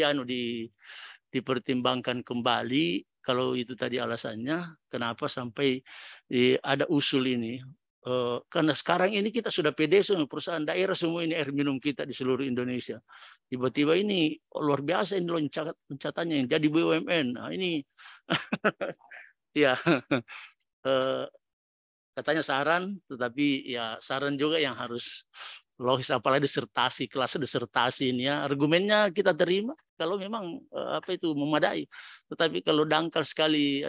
dipertimbangkan kembali kalau itu tadi alasannya kenapa sampai ada usul ini. Karena sekarang ini kita sudah pede semua, perusahaan daerah semua ini air minum kita di seluruh Indonesia. Tiba-tiba ini luar biasa ini loncatannya yang jadi BUMN. Nah, ini ya katanya saran, tetapi ya saran juga yang harus logis, apalagi disertasi, kelas disertasi ini ya. Argumennya kita terima kalau memang memadai. Tetapi kalau dangkal sekali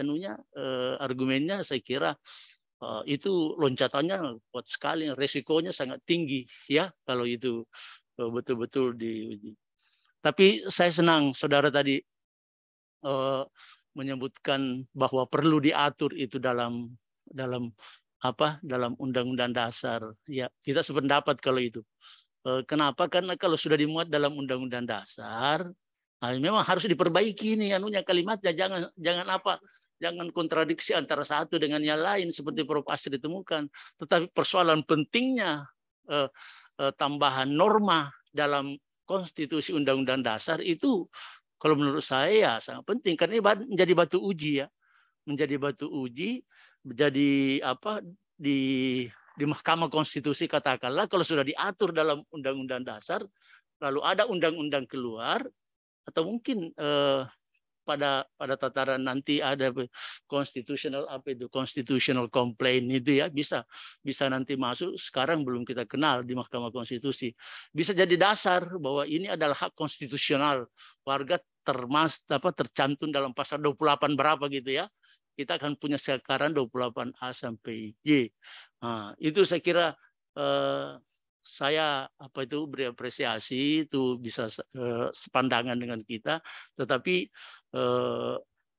argumennya, saya kira itu loncatannya kuat sekali, resikonya sangat tinggi ya kalau itu betul-betul diuji. Tapi saya senang saudara tadi menyebutkan bahwa perlu diatur itu dalam undang-undang dasar. Ya, kita sependapat kalau itu. Kenapa? Karena kalau sudah dimuat dalam undang-undang dasar, memang harus diperbaiki nih kalimatnya, jangan kontradiksi antara satu dengan yang lain seperti Prof. Asri ditemukan. Tetapi persoalan pentingnya tambahan norma dalam konstitusi undang-undang dasar itu kalau menurut saya sangat penting, karena ini menjadi batu uji ya. Menjadi batu uji, menjadi di Mahkamah Konstitusi katakanlah kalau sudah diatur dalam undang-undang dasar, lalu ada undang-undang keluar, atau mungkin pada tataran nanti ada constitutional constitutional complaint itu ya, bisa nanti masuk. Sekarang belum kita kenal di Mahkamah Konstitusi. Bisa jadi dasar bahwa ini adalah hak konstitusional warga, tercantum dalam pasal 28 berapa gitu ya. Kita akan punya sekarang 28A sampai Y. Nah, itu saya kira saya beri apresiasi, itu bisa sepandangan dengan kita, tetapi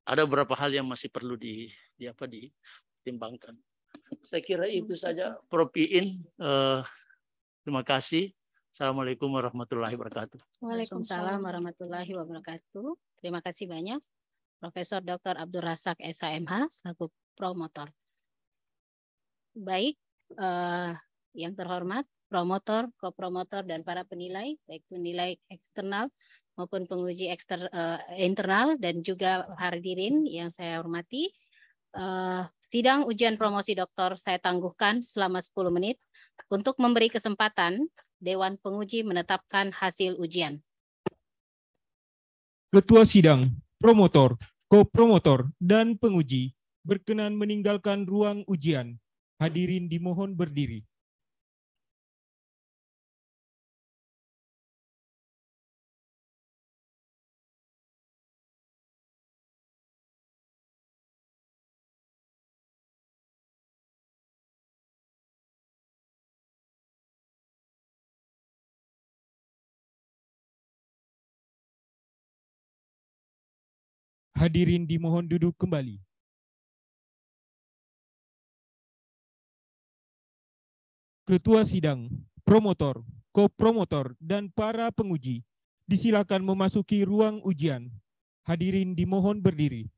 ada beberapa hal yang masih perlu ditimbangkan. Saya kira itu saja, Prof. Iin. Terima kasih. Assalamualaikum warahmatullahi wabarakatuh. Waalaikumsalam warahmatullahi wabarakatuh. Terima kasih banyak, Profesor Dr. Abdul Razak SHMH selaku promotor. Baik, yang terhormat promotor, kopromotor, dan para penilai, baik penilai eksternal maupun penguji internal, dan juga hadirin yang saya hormati. Sidang ujian promosi doktor saya tangguhkan selama 10 menit untuk memberi kesempatan Dewan Penguji menetapkan hasil ujian. Ketua Sidang, promotor, kopromotor, dan penguji berkenan meninggalkan ruang ujian. Hadirin dimohon berdiri. Hadirin dimohon duduk kembali. Ketua Sidang, promotor, kopromotor, dan para penguji disilakan memasuki ruang ujian. Hadirin dimohon berdiri.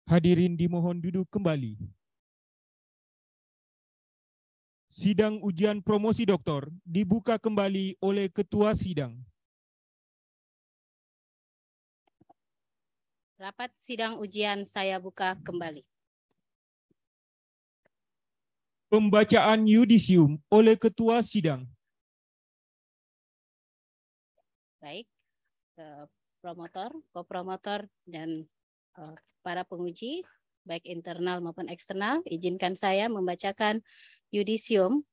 Hadirin dimohon duduk kembali. Sidang ujian promosi doktor dibuka kembali oleh Ketua Sidang. Rapat sidang ujian saya buka kembali. Pembacaan yudisium oleh Ketua Sidang. Baik, promotor, kopromotor, dan para penguji, baik internal maupun eksternal, izinkan saya membacakan yudisium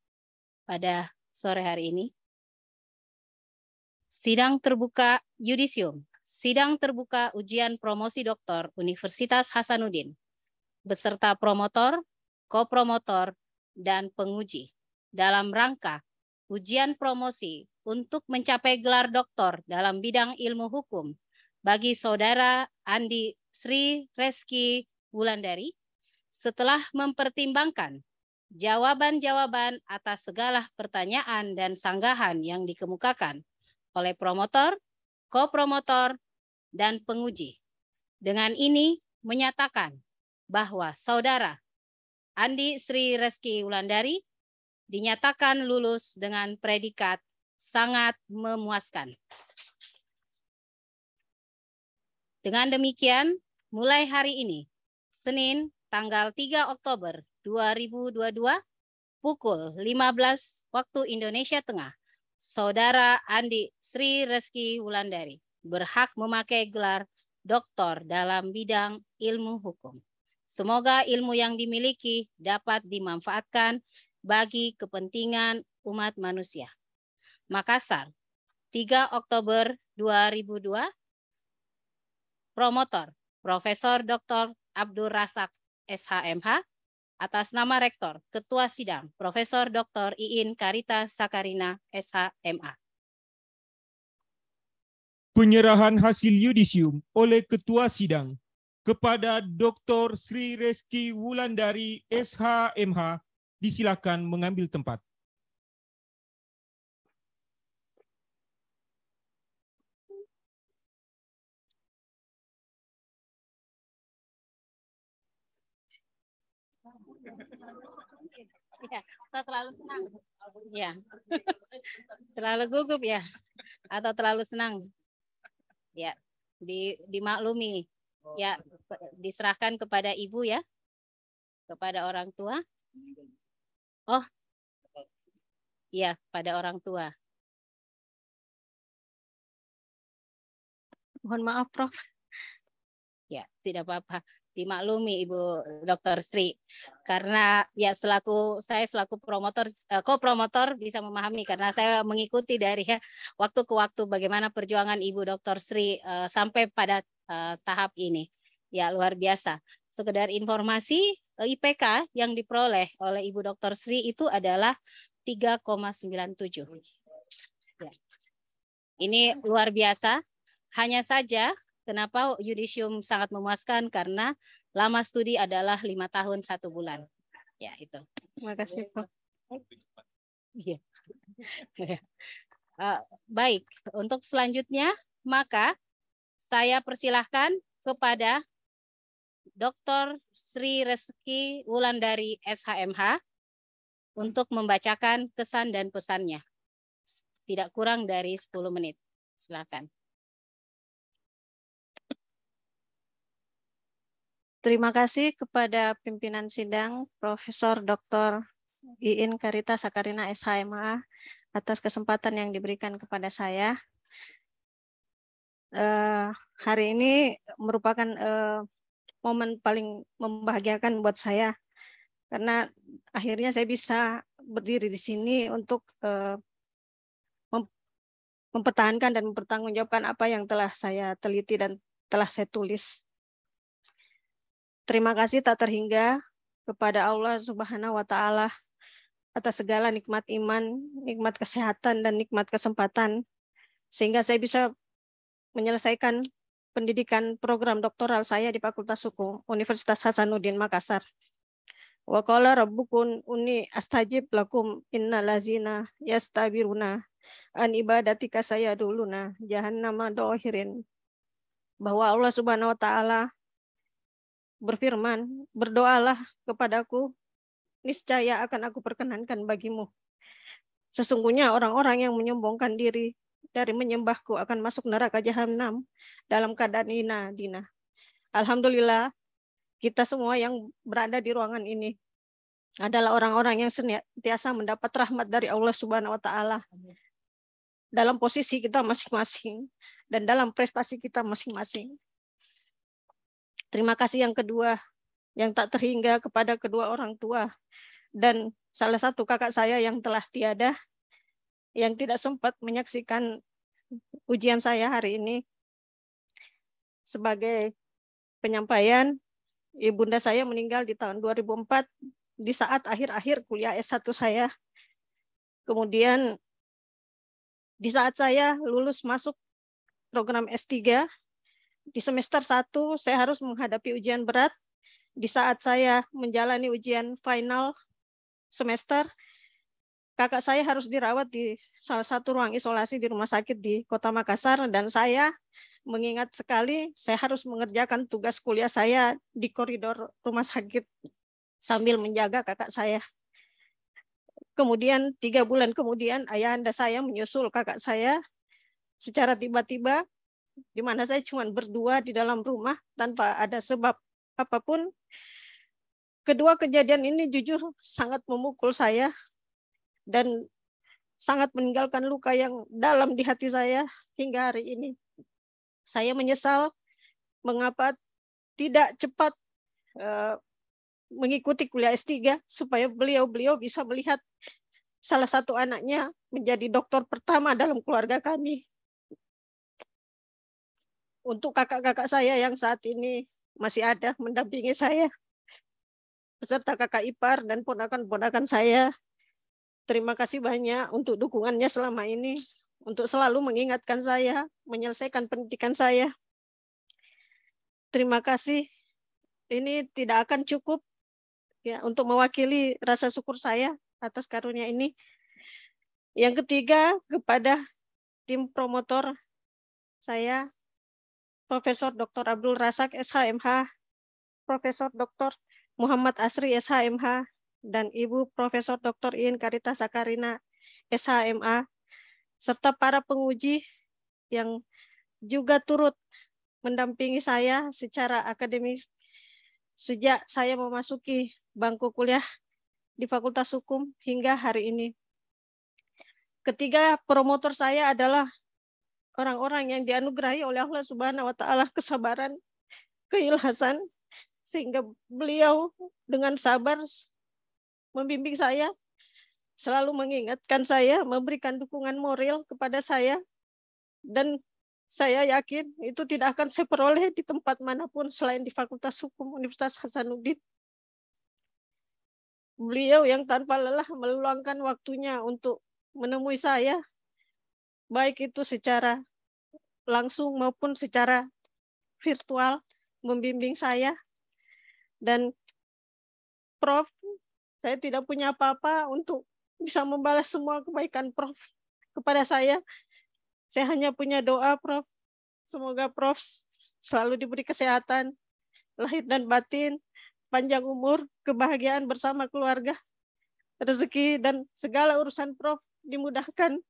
pada sore hari ini. Sidang terbuka yudisium. Sidang terbuka ujian promosi doktor Universitas Hasanuddin beserta promotor, kopromotor, dan penguji dalam rangka ujian promosi untuk mencapai gelar doktor dalam bidang ilmu hukum bagi Saudara Andi Sri Reski Wulandari setelah mempertimbangkan jawaban-jawaban atas segala pertanyaan dan sanggahan yang dikemukakan oleh promotor, kopromotor, dan penguji. Dengan ini menyatakan bahwa Saudara Andi Sri Reski Wulandari dinyatakan lulus dengan predikat sangat memuaskan. Dengan demikian, mulai hari ini, Senin tanggal 3 Oktober 2022, pukul 15 waktu Indonesia Tengah, Saudara Andi Sri Reski Wulandari berhak memakai gelar doktor dalam bidang ilmu hukum. Semoga ilmu yang dimiliki dapat dimanfaatkan bagi kepentingan umat manusia. Makassar, 3 Oktober 2002, promotor Profesor Dr. Abdul Razak SHMH atas nama Rektor Ketua Sidang Profesor Dr. Iin Karita Sakarina SHMA. Penyerahan hasil yudisium oleh Ketua Sidang kepada Dr. Sri Reski Wulandari SHMH disilakan mengambil tempat. Atau terlalu senang? Ya. Terlalu gugup ya? Atau terlalu senang? Ya. Dimaklumi. Ya, diserahkan kepada ibu ya. Kepada orang tua. Oh. Iya, pada orang tua. Mohon maaf, Prof. Ya, tidak apa-apa. Dimaklumi Ibu Dr. Sri. Karena ya saya selaku promotor, ko-promotor bisa memahami karena saya mengikuti dari waktu ke waktu bagaimana perjuangan Ibu Dr. Sri sampai pada tahap ini. Ya, luar biasa. Sekedar informasi, IPK yang diperoleh oleh Ibu Dr. Sri itu adalah 3,97. Ya. Ini luar biasa. Hanya saja kenapa yudisium sangat memuaskan karena lama studi adalah 5 tahun 1 bulan. Ya itu. Terima kasih, Prof. Iya. Baik, untuk selanjutnya maka saya persilahkan kepada Dr. Sri Reski Wulandari SHMH untuk membacakan kesan dan pesannya. Tidak kurang dari 10 menit. Silakan. Terima kasih kepada pimpinan sidang Profesor Dr. Iin Karita Sakarina SHMH atas kesempatan yang diberikan kepada saya. Hari ini merupakan momen paling membahagiakan buat saya karena akhirnya saya bisa berdiri di sini untuk mempertahankan dan mempertanggungjawabkan apa yang telah saya teliti dan telah saya tulis. Terima kasih tak terhingga kepada Allah Subhanahu wa Ta'ala atas segala nikmat iman, nikmat kesehatan, dan nikmat kesempatan, sehingga saya bisa menyelesaikan pendidikan program doktoral saya di Fakultas Hukum Universitas Hasanuddin Makassar. Wa qala rabbukum uni astajib lakum innallazina yastabiruna an ibadatika sayaduluna jahannama dohirin. Bahwa Allah Subhanahu wa Ta'ala berfirman, berdoalah kepadaku, niscaya akan aku perkenankan bagimu. Sesungguhnya orang-orang yang menyombongkan diri dari menyembahku akan masuk neraka jahanam dalam keadaan hina dina. Alhamdulillah, kita semua yang berada di ruangan ini adalah orang-orang yang senantiasa mendapat rahmat dari Allah Subhanahu wa Ta'ala dalam posisi kita masing-masing dan dalam prestasi kita masing-masing. Terima kasih yang kedua, yang tak terhingga kepada kedua orang tua dan salah satu kakak saya yang telah tiada, yang tidak sempat menyaksikan ujian saya hari ini. Sebagai penyampaian, ibunda saya meninggal di tahun 2004 di saat akhir-akhir kuliah S1 saya. Kemudian di saat saya lulus masuk program S3, di semester 1 saya harus menghadapi ujian berat. Di saat saya menjalani ujian final semester, kakak saya harus dirawat di salah satu ruang isolasi di rumah sakit di Kota Makassar, dan saya mengingat sekali saya harus mengerjakan tugas kuliah saya di koridor rumah sakit sambil menjaga kakak saya. Kemudian 3 bulan kemudian ayahanda saya menyusul kakak saya secara tiba-tiba, di mana saya cuma berdua di dalam rumah tanpa ada sebab apapun. Kedua kejadian ini jujur sangat memukul saya dan sangat meninggalkan luka yang dalam di hati saya hingga hari ini. Saya menyesal mengapa tidak cepat mengikuti kuliah S3 supaya beliau bisa melihat salah satu anaknya menjadi dokter pertama dalam keluarga kami. Untuk kakak-kakak saya yang saat ini masih ada mendampingi saya, beserta kakak ipar dan ponakan-ponakan saya, terima kasih banyak untuk dukungannya selama ini, untuk selalu mengingatkan saya, menyelesaikan pendidikan saya. Terima kasih. Ini tidak akan cukup ya untuk mewakili rasa syukur saya atas karunia ini. Yang ketiga, kepada tim promotor saya, Profesor Dr. Abdul Razak SHMH, Profesor Dr. Muhammad Asri SHMH, dan Ibu Profesor Dr. Iin Karita Sakarina, SHMA, serta para penguji yang juga turut mendampingi saya secara akademis sejak saya memasuki bangku kuliah di Fakultas Hukum hingga hari ini. Ketiga promotor saya adalah orang-orang yang dianugerahi oleh Allah Subhanahu wa Ta'ala kesabaran, keikhlasan, sehingga beliau dengan sabar membimbing saya, selalu mengingatkan saya, memberikan dukungan moral kepada saya, dan saya yakin itu tidak akan saya peroleh di tempat manapun selain di Fakultas Hukum Universitas Hasanuddin. Beliau yang tanpa lelah meluangkan waktunya untuk menemui saya, baik itu secara langsung maupun secara virtual, membimbing saya. Dan Prof, saya tidak punya apa-apa untuk bisa membalas semua kebaikan Prof kepada saya. Saya hanya punya doa, Prof. Semoga Prof selalu diberi kesehatan, lahir dan batin, panjang umur, kebahagiaan bersama keluarga, rezeki, dan segala urusan Prof dimudahkan.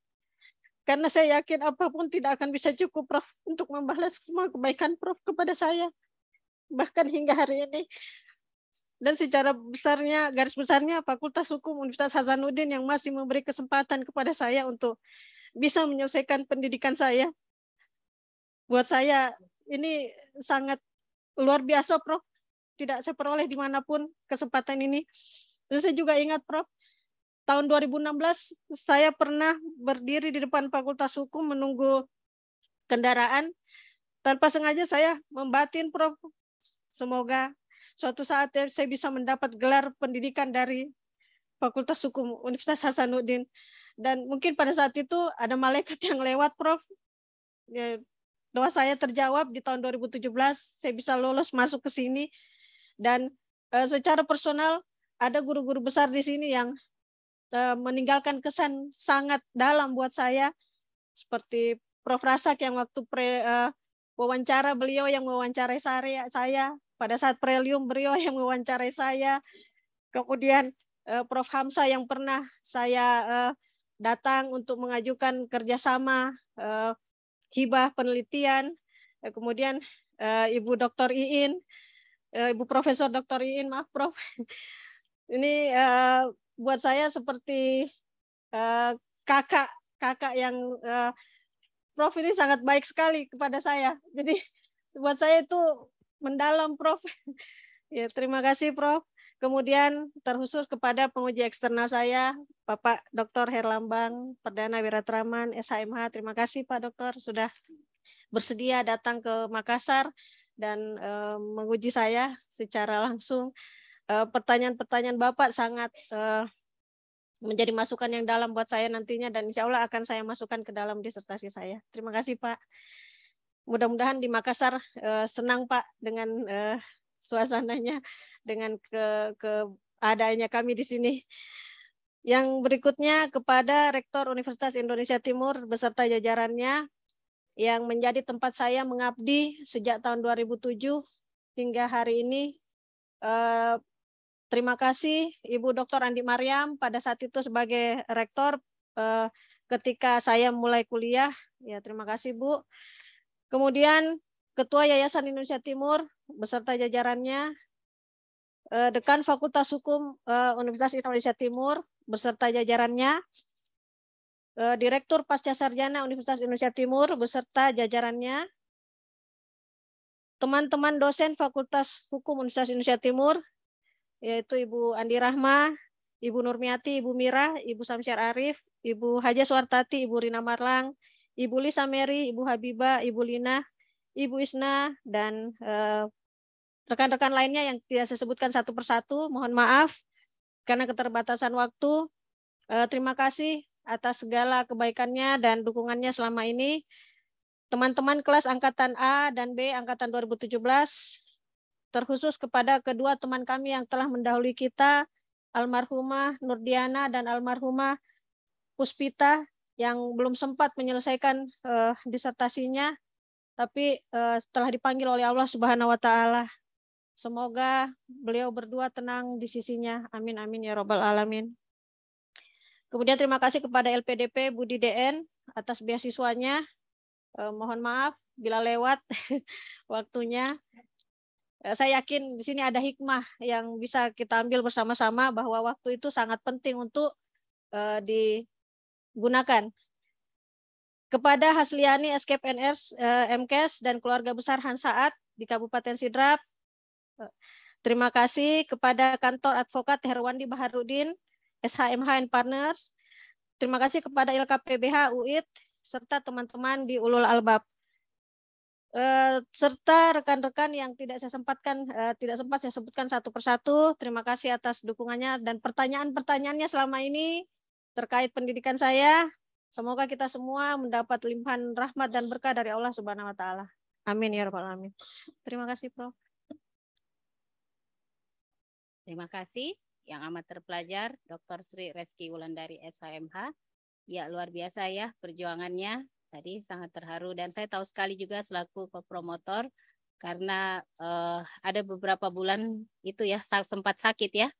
Karena saya yakin apapun tidak akan bisa cukup, Prof, untuk membalas semua kebaikan Prof kepada saya. Bahkan hingga hari ini. Dan secara besarnya, garis besarnya, Fakultas Hukum Universitas Hasanuddin yang masih memberi kesempatan kepada saya untuk bisa menyelesaikan pendidikan saya. Buat saya, ini sangat luar biasa, Prof. Tidak saya peroleh dimanapun kesempatan ini. Dan saya juga ingat, Prof, tahun 2016 saya pernah berdiri di depan Fakultas Hukum menunggu kendaraan. Tanpa sengaja saya membatin, Prof. Semoga suatu saat saya bisa mendapat gelar pendidikan dari Fakultas Hukum Universitas Hasanuddin. Dan mungkin pada saat itu ada malaikat yang lewat, Prof. Ya, doa saya terjawab di tahun 2017, saya bisa lolos masuk ke sini. Dan secara personal ada guru-guru besar di sini yang meninggalkan kesan sangat dalam buat saya, seperti Prof. Rasak yang waktu wawancara beliau yang mewawancarai saya, pada saat prelium beliau yang mewawancarai saya, kemudian Prof. Hamzah yang pernah saya datang untuk mengajukan kerjasama hibah penelitian, kemudian Ibu Dr. Iin, Ibu Profesor Dr. Iin, maaf Prof. Ini buat saya seperti kakak yang Prof ini sangat baik sekali kepada saya. Jadi buat saya itu mendalam, Prof. Ya, terima kasih, Prof. Kemudian terkhusus kepada penguji eksternal saya, Bapak Dr. Herlambang Perdana Wiratraman, SHMH. Terima kasih Pak Dokter sudah bersedia datang ke Makassar dan menguji saya secara langsung. Pertanyaan-pertanyaan Bapak sangat menjadi masukan yang dalam buat saya nantinya, dan insya Allah akan saya masukkan ke dalam disertasi saya. Terima kasih Pak. Mudah-mudahan di Makassar senang Pak dengan suasananya, dengan keadaannya kami di sini. Yang berikutnya kepada Rektor Universitas Indonesia Timur beserta jajarannya yang menjadi tempat saya mengabdi sejak tahun 2007 hingga hari ini. Terima kasih Ibu Dr. Andi Mariam pada saat itu sebagai rektor ketika saya mulai kuliah. Ya, terima kasih Bu. Kemudian Ketua Yayasan Indonesia Timur beserta jajarannya, Dekan Fakultas Hukum Universitas Indonesia Timur beserta jajarannya, Direktur Pasca Sarjana Universitas Indonesia Timur beserta jajarannya, teman-teman dosen Fakultas Hukum Universitas Indonesia Timur, yaitu Ibu Andi Rahma, Ibu Nurmiati, Ibu Mira, Ibu Samsyar Arif, Ibu Haja Suwartati, Ibu Rina Marlang, Ibu Lisa Mary, Ibu Habibah, Ibu Lina, Ibu Isna, dan rekan-rekan lainnya yang tidak saya sebutkan satu persatu. Mohon maaf karena keterbatasan waktu. Terima kasih atas segala kebaikannya dan dukungannya selama ini. Teman-teman kelas Angkatan A dan B Angkatan 2017, terkhusus kepada kedua teman kami yang telah mendahului kita, almarhumah Nurdiana dan almarhumah Puspita, yang belum sempat menyelesaikan disertasinya, tapi setelah dipanggil oleh Allah Subhanahu wa Ta'ala Semoga beliau berdua tenang di sisinya. Amin amin ya robbal alamin. Kemudian terima kasih kepada LPDP Budi DN atas beasiswanya. Mohon maaf bila lewat waktunya. Saya yakin di sini ada hikmah yang bisa kita ambil bersama-sama bahwa waktu itu sangat penting untuk digunakan. Kepada Hasliani SKPNS MKes dan keluarga besar Hansaat di Kabupaten Sidrap, terima kasih kepada kantor advokat Herwandi Baharudin SHMH and Partners. Terima kasih kepada LKPBH UIT serta teman-teman di Ulul Albab. Serta rekan-rekan yang tidak sempat saya sebutkan satu persatu. Terima kasih atas dukungannya dan pertanyaan-pertanyaannya selama ini terkait pendidikan saya. Semoga kita semua mendapat limpahan rahmat dan berkah dari Allah Subhanahu wa taala. Amin ya rabbal alamin. Terima kasih, Prof. Terima kasih yang amat terpelajar Dr. Sri Reski Wulandari SHMH. Ya, luar biasa ya perjuangannya. Tadi sangat terharu dan saya tahu sekali juga selaku kopromotor karena ada beberapa bulan itu ya sempat sakit ya.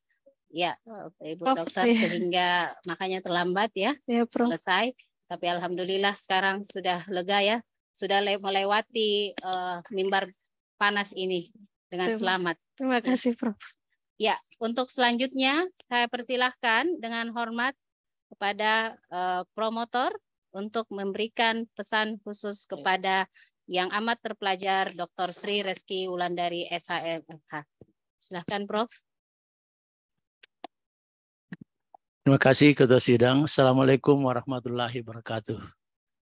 Ya, Ibu Dokter sehingga makanya terlambat ya selesai. Tapi alhamdulillah sekarang sudah lega ya. Sudah melewati mimbar panas ini dengan selamat. Terima kasih, Prof. Ya, untuk selanjutnya saya persilahkan dengan hormat kepada promotor untuk memberikan pesan khusus kepada yang amat terpelajar Dr. Sri Reski Wulandari SHMH. Silahkan, Prof. Terima kasih Ketua Sidang. Assalamualaikum warahmatullahi wabarakatuh.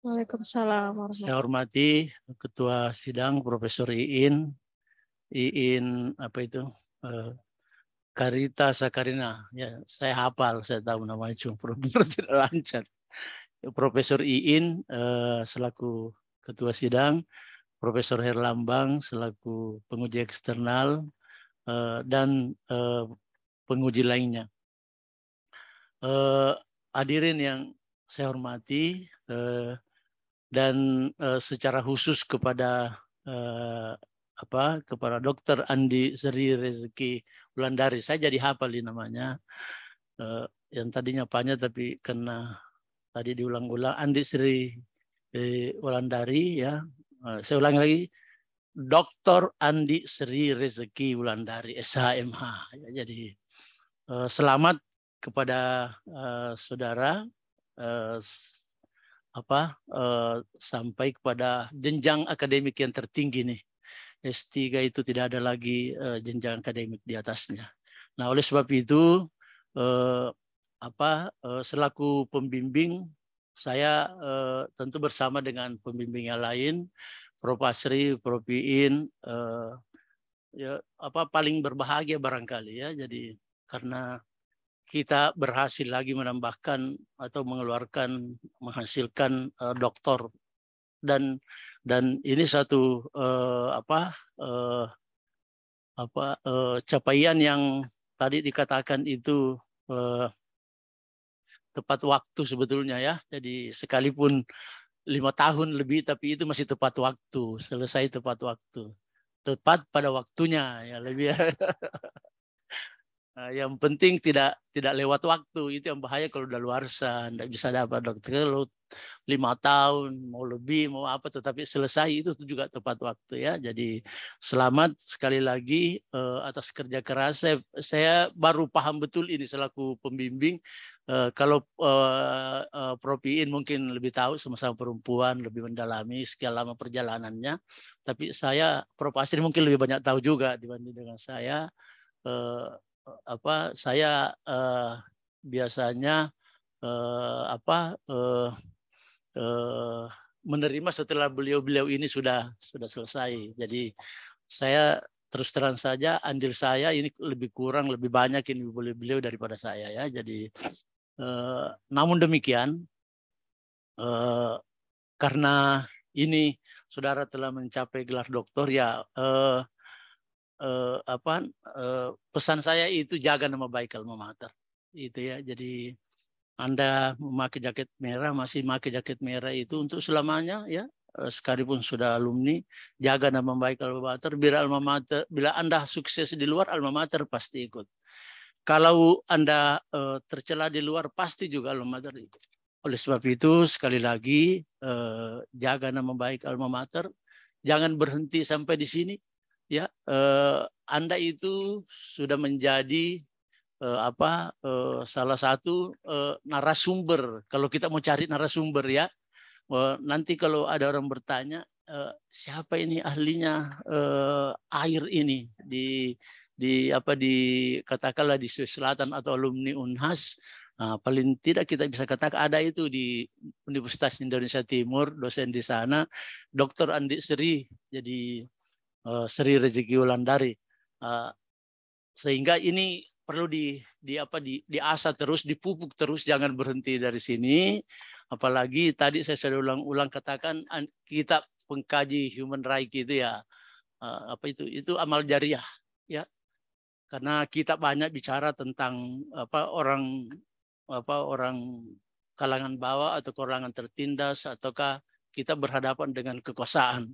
Waalaikumsalam. Saya hormati Ketua Sidang Profesor Iin apa itu? Karita Sakarina, ya saya hafal, saya tahu namanya cuma Profesor tidak lancar. Profesor Iin selaku Ketua Sidang, Profesor Herlambang selaku penguji eksternal dan penguji lainnya. Hadirin yang saya hormati dan secara khusus kepada kepada Dr. Andi Sri Reski Wulandari. Saya jadi hafal namanya. Yang tadinya Panya tapi karena tadi diulang-ulang Andi Sri Wulandari ya. Saya ulangi lagi. Dr. Andi Sri Reski Wulandari SHMH. Ya, jadi selamat kepada saudara sampai kepada jenjang akademik yang tertinggi nih. S3 itu tidak ada lagi jenjang akademik di atasnya. Nah, oleh sebab itu selaku pembimbing saya tentu bersama dengan pembimbing yang lain, Prof. Asri, Prof. Iin, paling berbahagia barangkali ya. Jadi karena kita berhasil lagi menambahkan atau menghasilkan doktor dan ini satu capaian yang tadi dikatakan itu tepat waktu sebetulnya ya. Jadi sekalipun 5 tahun lebih tapi itu masih tepat waktu, selesai tepat waktu, tepat pada waktunya ya lebih. Yang penting tidak lewat waktu, itu yang bahaya kalau udah luarsa, tidak bisa dapat dokter. Kalau 5 tahun mau lebih mau apa tetapi selesai itu juga tepat waktu ya. Jadi selamat sekali lagi atas kerja keras. Saya baru paham betul ini selaku pembimbing. Kalau Prof. Iin mungkin lebih tahu, sama-sama perempuan, lebih mendalami sekian lama perjalanannya. Tapi saya Prof. Asri mungkin lebih banyak tahu juga dibanding dengan saya. Saya biasanya menerima setelah beliau-beliau ini sudah selesai. Jadi saya terus terang saja andil saya ini lebih kurang lebih banyak ini beliau daripada saya ya. Jadi namun demikian karena ini saudara telah mencapai gelar doktor ya. Pesan saya itu jaga nama baik alma mater itu ya. Jadi Anda memakai jaket merah, masih memakai jaket merah itu untuk selamanya ya. sekalipun sudah alumni, jaga nama baik alma mater. Bila Anda sukses di luar, alma mater pasti ikut. Kalau Anda tercela di luar, pasti juga alma mater ikut. Oleh sebab itu, sekali lagi, jaga nama baik alma mater. Jangan berhenti sampai di sini. Ya, Anda itu sudah menjadi salah satu narasumber. Kalau kita mau cari narasumber ya, nanti kalau ada orang bertanya siapa ini ahlinya air ini di katakanlah di Sulawesi Selatan atau alumni Unhas, paling tidak kita bisa katakan ada itu di Universitas Indonesia Timur, dosen di sana, Dr. Andi Sri, jadi Sri Rezeki Wulandari, sehingga ini perlu diasah terus, dipupuk terus, jangan berhenti dari sini. Apalagi tadi saya sudah ulang-ulang katakan kita pengkaji human rights itu ya itu amal jariah ya, karena kita banyak bicara tentang orang kalangan bawah atau kalangan tertindas, ataukah kita berhadapan dengan kekuasaan.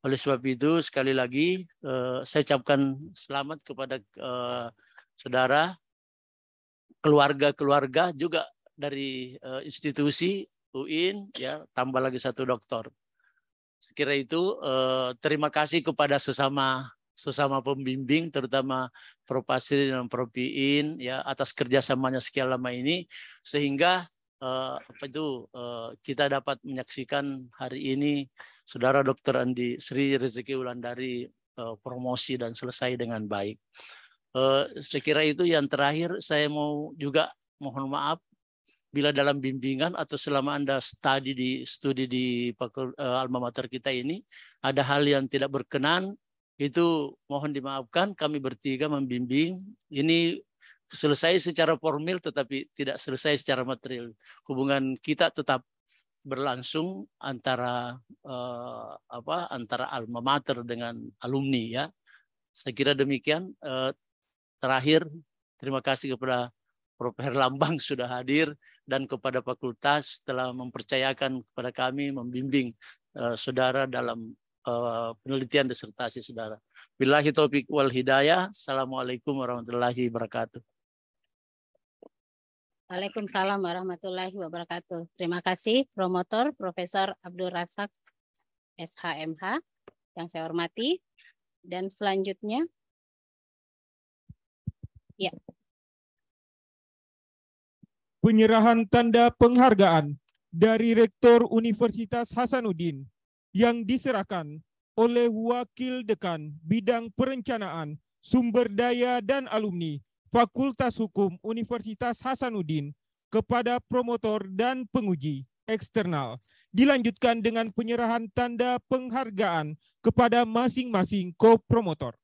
Oleh sebab itu sekali lagi saya ucapkan selamat kepada saudara, keluarga juga dari institusi UIN, ya, tambah lagi satu doktor. Sekira itu terima kasih kepada sesama pembimbing, terutama Prof. Pasri dan Prof. Iin, ya, atas kerjasamanya sekian lama ini, sehingga kita dapat menyaksikan hari ini Saudara Dr. Andi Sri Rezeki Wulandari promosi dan selesai dengan baik. Saya kira itu yang terakhir. Saya mau juga mohon maaf bila dalam bimbingan atau selama Anda studi di alma mater kita ini ada hal yang tidak berkenan, itu mohon dimaafkan. Kami bertiga membimbing ini selesai secara formal tetapi tidak selesai secara material. Hubungan kita tetap berlangsung antara antara alma mater dengan alumni, ya. Saya kira demikian. Terakhir, terima kasih kepada Prof. Herlambang sudah hadir dan kepada fakultas telah mempercayakan kepada kami membimbing saudara dalam penelitian disertasi saudara. Billahi taufiq wal hidayah. Assalamualaikum warahmatullahi wabarakatuh. Waalaikumsalam warahmatullahi wabarakatuh. Terima kasih promotor Profesor Abdul Razak SHMH yang saya hormati. Dan selanjutnya, ya. Penyerahan tanda penghargaan dari Rektor Universitas Hasanuddin yang diserahkan oleh Wakil Dekan Bidang Perencanaan, Sumber Daya dan Alumni Fakultas Hukum Universitas Hasanuddin kepada promotor dan penguji eksternal. Dilanjutkan dengan penyerahan tanda penghargaan kepada masing-masing co-promotor.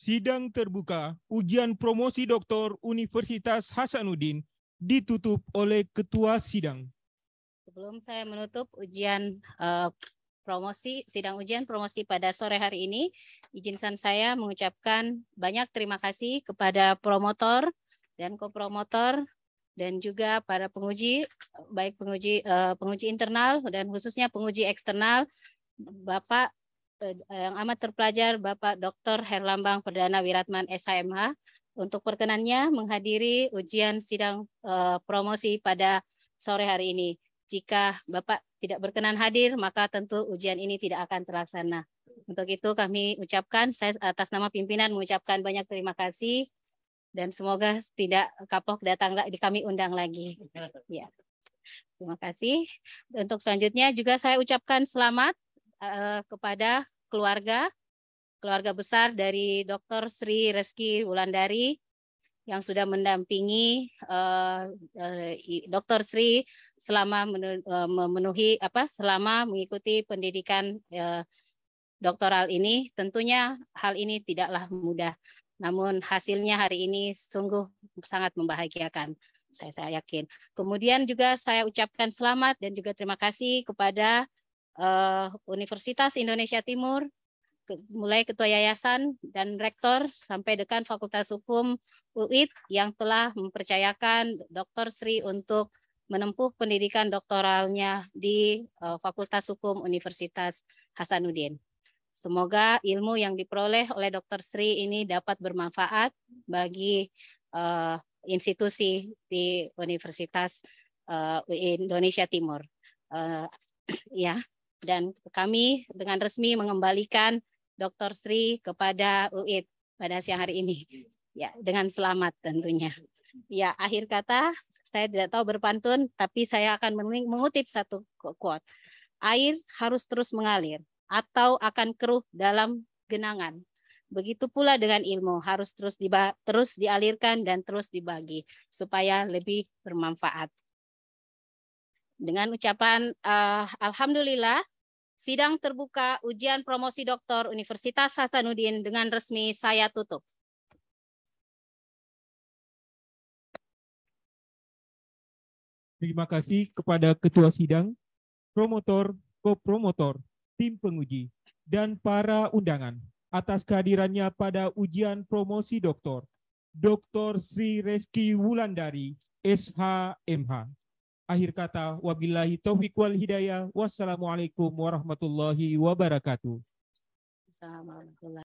Sidang terbuka ujian promosi doktor Universitas Hasanuddin ditutup oleh Ketua Sidang. Sebelum saya menutup ujian sidang ujian promosi pada sore hari ini, izinkan saya mengucapkan banyak terima kasih kepada promotor dan kopromotor dan juga para penguji, baik penguji internal dan khususnya penguji eksternal, Bapak yang amat terpelajar Bapak Dr. Herlambang Perdana Wiratman SHMH untuk perkenannya menghadiri ujian sidang promosi pada sore hari ini. Jika Bapak tidak berkenan hadir, maka tentu ujian ini tidak akan terlaksana. Untuk itu kami ucapkan, saya atas nama pimpinan mengucapkan banyak terima kasih dan semoga tidak kapok datang lagi, kami undang lagi. Ya. Terima kasih. Untuk selanjutnya juga saya ucapkan selamat kepada keluarga besar dari Dr. Sri Reski Wulandari yang sudah mendampingi Dr. Sri selama selama mengikuti pendidikan doktoral ini. Tentunya hal ini tidaklah mudah, namun hasilnya hari ini sungguh sangat membahagiakan, saya yakin. Kemudian juga saya ucapkan selamat dan juga terima kasih kepada Universitas Indonesia Timur, mulai Ketua Yayasan dan Rektor sampai Dekan Fakultas Hukum UIT yang telah mempercayakan Dr. Sri untuk menempuh pendidikan doktoralnya di Fakultas Hukum Universitas Hasanuddin. Semoga ilmu yang diperoleh oleh Dr. Sri ini dapat bermanfaat bagi institusi di Universitas Indonesia Timur. Ya, dan kami dengan resmi mengembalikan Dr. Sri kepada UIT pada siang hari ini. Ya, dengan selamat tentunya. Ya, akhir kata saya tidak tahu berpantun, tapi saya akan mengutip satu quote. Air harus terus mengalir atau akan keruh dalam genangan. Begitu pula dengan ilmu, harus terus dialirkan dan terus dibagi supaya lebih bermanfaat. Dengan ucapan alhamdulillah, sidang terbuka ujian promosi doktor Universitas Hasanuddin dengan resmi saya tutup. Terima kasih kepada Ketua Sidang, promotor, kopromotor, tim penguji, dan para undangan atas kehadirannya pada ujian promosi doktor, Dr. Sri Reski Wulandari, SHMH. Akhir kata, wabillahi taufiq wal hidayah. Wassalamualaikum warahmatullahi wabarakatuh. Assalamualaikum.